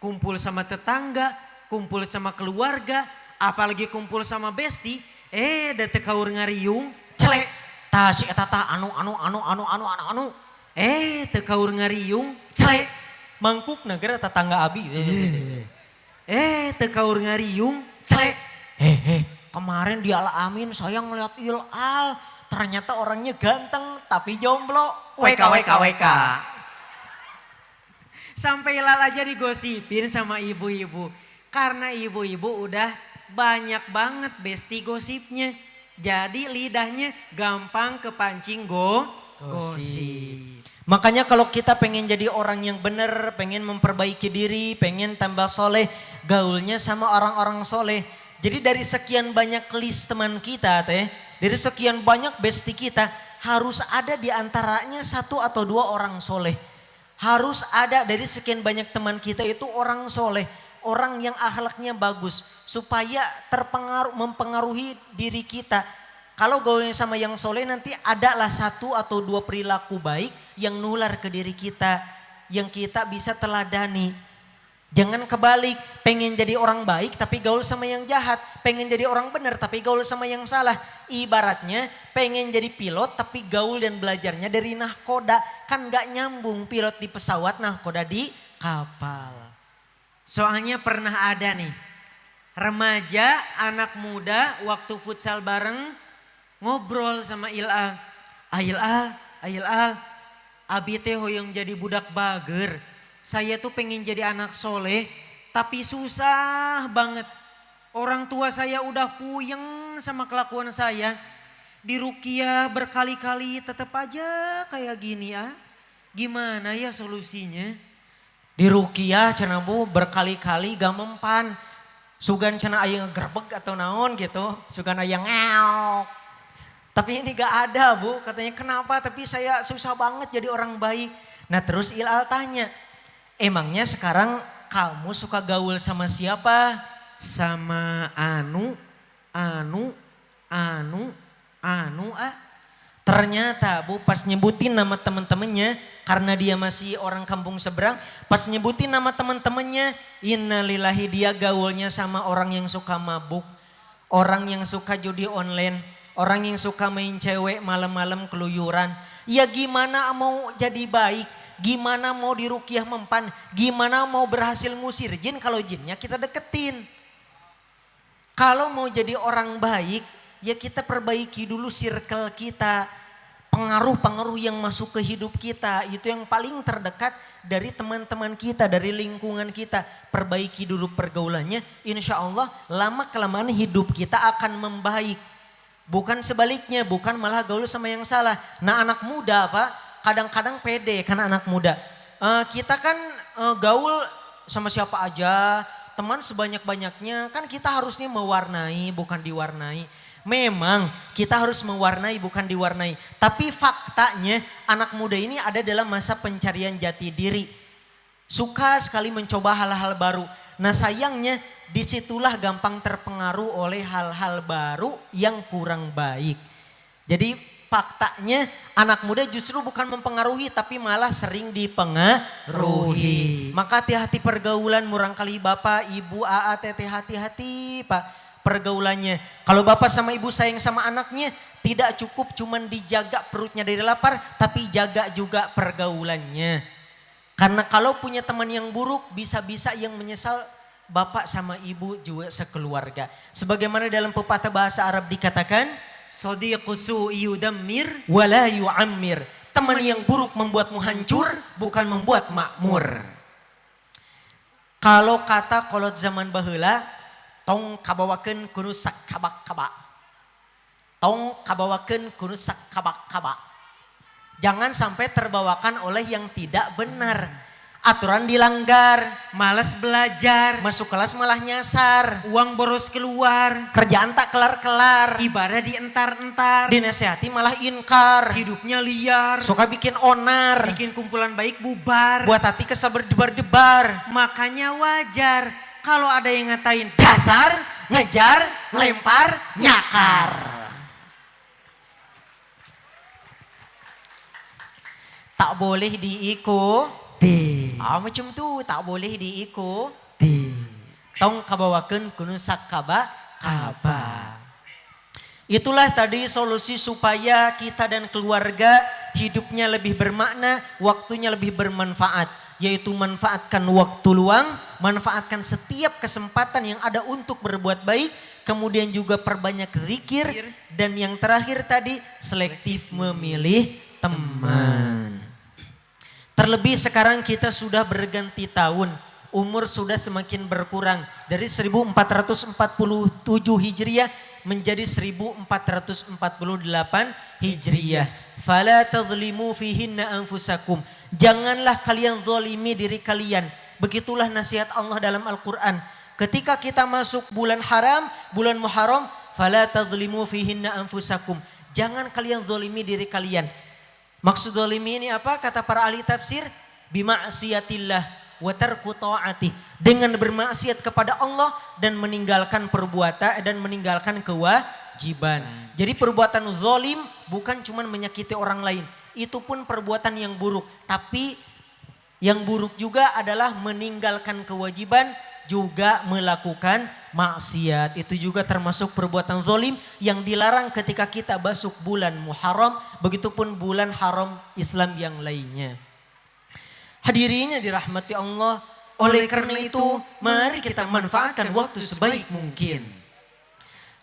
Kumpul sama tetangga, kumpul sama keluarga, apalagi kumpul sama besti. Dete kaur ngariung, celek. Tas eta tah anu. Teu kaur ngariung, celek. Mangkuk negara tetangga abi. Teu kaur ngariung, celek. Kemarin di Al Amin saya ngeliat Ilal. Ternyata orangnya ganteng tapi jomblo. WK. Sampai Ilal aja digosipin sama ibu-ibu. Karena ibu-ibu udah banyak banget besti gosipnya. Jadi lidahnya gampang kepancing gosip. Makanya kalau kita pengen jadi orang yang benar, pengen memperbaiki diri, pengen tambah soleh, gaulnya sama orang-orang soleh. Jadi dari sekian banyak list teman kita teh, dari sekian banyak bestie kita, harus ada di antaranya 1 atau 2 orang soleh. Harus ada dari sekian banyak teman kita itu orang soleh, orang yang akhlaknya bagus, supaya mempengaruhi diri kita. Kalau gaulnya sama yang soleh nanti adalah 1 atau 2 perilaku baik yang nular ke diri kita, yang kita bisa teladani. Jangan kebalik, pengen jadi orang baik tapi gaul sama yang jahat. Pengen jadi orang benar tapi gaul sama yang salah. Ibaratnya pengen jadi pilot tapi gaul dan belajarnya dari nahkoda. Kan gak nyambung, pilot di pesawat, nahkoda di kapal. Soalnya pernah ada nih, remaja, anak muda waktu futsal bareng ngobrol sama Ilal. Ilal, abi teh hoyong jadi budak bager. Saya tuh pengen jadi anak soleh tapi susah banget. Orang tua saya udah puyeng sama kelakuan saya. Diruqyah berkali-kali tetap aja kayak gini ya. Gimana ya solusinya? Diruqyah cenah Bu berkali-kali gak mempan. Sugan cenah aya ngegerbek atau naon gitu. Sugan aya ngeok. Tapi ini gak ada Bu, katanya kenapa tapi saya susah banget jadi orang baik. Nah terus Ilal tanya, emangnya sekarang kamu suka gaul sama siapa? Sama anu. Ternyata Bu pas nyebutin nama teman-temannya, karena dia masih orang kampung seberang, pas nyebutin nama teman-temannya, innalillahi dia gaulnya sama orang yang suka mabuk, orang yang suka judi online, orang yang suka main cewek malam-malam keluyuran. Ya gimana mau jadi baik, gimana mau diruqyah mempan, gimana mau berhasil ngusir jin kalau jinnya kita deketin. Kalau mau jadi orang baik, ya kita perbaiki dulu circle kita. Pengaruh-pengaruh yang masuk ke hidup kita, itu yang paling terdekat dari teman-teman kita, dari lingkungan kita. Perbaiki dulu pergaulannya, insya Allah lama-kelamaan hidup kita akan membaik. Bukan sebaliknya, bukan malah gaul sama yang salah. Nah anak muda Pak, kadang-kadang pede karena anak muda. Kita kan gaul sama siapa aja, teman sebanyak-banyaknya, kan kita harusnya mewarnai bukan diwarnai. Memang kita harus mewarnai bukan diwarnai. Tapi faktanya anak muda ini ada dalam masa pencarian jati diri. Suka sekali mencoba hal-hal baru. Nah sayangnya disitulah gampang terpengaruh oleh hal-hal baru yang kurang baik. Jadi faktanya anak muda justru bukan mempengaruhi tapi malah sering dipengaruhi. Maka hati-hati pergaulan, murangkali bapak, ibu, aa, teteh, hati-hati Pak pergaulannya. Kalau bapak sama ibu sayang sama anaknya, tidak cukup cuman dijaga perutnya dari lapar, tapi jaga juga pergaulannya. Karena kalau punya teman yang buruk, bisa-bisa yang menyesal bapak sama ibu juga sekeluarga. Sebagaimana dalam pepatah bahasa Arab dikatakan, Sodiqu su'i yudammir wala yu'ammir. Teman yang buruk membuatmu hancur, bukan membuat makmur. Kalau kata kolot zaman baheula, tong kabawakeun kudu sakabak-kabak. Tong kabawakeun kudu sakabak-kabak. Jangan sampai terbawakan oleh yang tidak benar. Aturan dilanggar, malas belajar, masuk kelas malah nyasar, uang boros keluar, kerjaan tak kelar-kelar, ibadah dientar-entar, dinasehati malah inkar, hidupnya liar, suka bikin onar, bikin kumpulan baik bubar, buat hati kesel berdebar-debar. Makanya wajar kalau ada yang ngatain dasar, ngejar, lempar, nyakar. Tak boleh diikuti. Macam tu tak boleh diikuti. Tong kabawakeun kudu sakaba kaba. Itulah tadi solusi supaya kita dan keluarga hidupnya lebih bermakna, waktunya lebih bermanfaat. Yaitu manfaatkan waktu luang, manfaatkan setiap kesempatan yang ada untuk berbuat baik, kemudian juga perbanyak zikir, dan yang terakhir tadi selektif memilih teman. Terlebih sekarang kita sudah berganti tahun, umur sudah semakin berkurang dari 1447 Hijriah menjadi 1448 Hijriah. Fala tadhlimu fihinna anfusakum. Janganlah kalian zalimi diri kalian. Begitulah nasihat Allah dalam Al-Qur'an. Ketika kita masuk bulan haram, bulan Muharram, fala tadhlimu fihinna anfusakum. Jangan kalian zalimi diri kalian. Maksud zalimi ini apa? Kata para ahli tafsir, bima'siyatillah wa tarku ta'atih, dengan bermaksiat kepada Allah dan meninggalkan perbuatan dan meninggalkan kewajiban. Jadi perbuatan zalim bukan cuma menyakiti orang lain, itu pun perbuatan yang buruk, tapi yang buruk juga adalah meninggalkan kewajiban, juga melakukan maksiat. Itu juga termasuk perbuatan zalim yang dilarang ketika kita masuk bulan Muharram, begitupun bulan haram Islam yang lainnya. Hadirinnya dirahmati Allah, oleh karena itu mari kita manfaatkan waktu sebaik mungkin.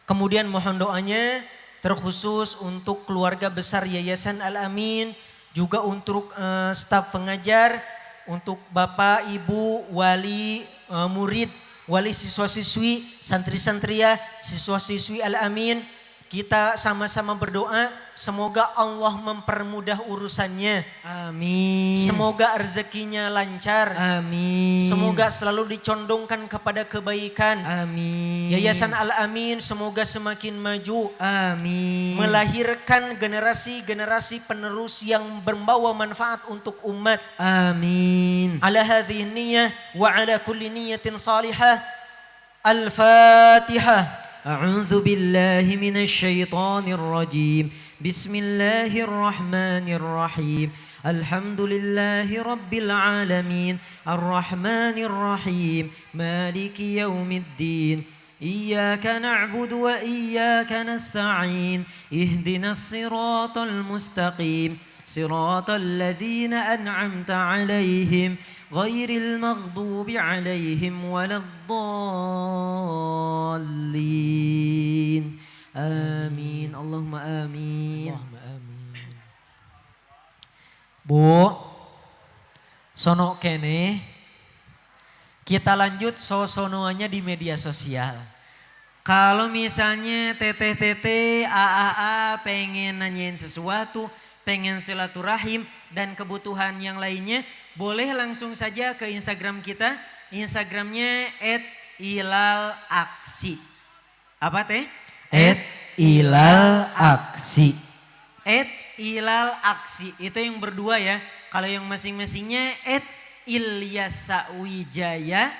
Kemudian mohon doanya terkhusus untuk keluarga besar Yayasan Al-Amin, juga untuk staf pengajar, untuk Bapak, Ibu, wali murid, wali siswa-siswi, santri-santriah, siswa-siswi Al-Amin. Kita sama-sama berdoa semoga Allah mempermudah urusannya. Amin. Semoga rezekinya lancar. Amin. Semoga selalu dicondongkan kepada kebaikan. Amin. Yayasan Al-Amin semoga semakin maju. Amin. Melahirkan generasi-generasi penerus yang membawa manfaat untuk umat. Amin. Ala hadhihi niyyah wa ala kulli niyyatin salihah. Al-Fatihah. أعوذ بالله من الشيطان الرجيم بسم الله الرحمن الرحيم الحمد لله رب العالمين الرحمن الرحيم مالك يوم الدين إياك نعبد وإياك نستعين اهدنا الصراط المستقيم صراط الذين أنعمت عليهم غير المغضوب عليهم ولا الضالين آمين اللهم آمين. Bu, sono kene, kita lanjut sosonoanya di media sosial. Kalau misalnya teteh-teteh, AAA pengen nanyain sesuatu, pengen silaturahim dan kebutuhan yang lainnya, boleh langsung saja ke Instagram kita. Instagramnya @ilalaksi. Apa teh? @ilalaksi. @ilalaksi itu yang berdua ya. Kalau yang masing-masingnya @ilyasawijaya.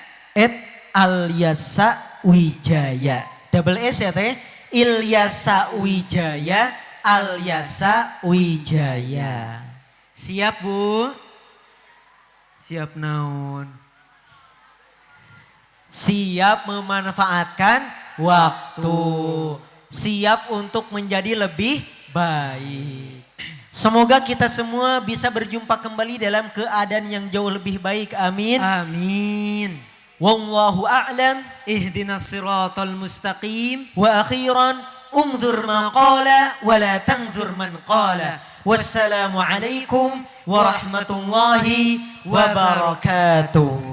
@alyasawijaya. Double S ya teh. Ilyasawijaya, Alyasawijaya. Siap Bu? Siap naon? Siap memanfaatkan waktu. Siap untuk menjadi lebih baik. Semoga kita semua bisa berjumpa kembali dalam keadaan yang jauh lebih baik. Amin. Amin. Wallahu a'lam. Ihdinas siratal mustaqim. Wa akhiran unzur ma qala wa la tanzur man qala. Wassalamu alaikum warahmatullahi wabarakatuh.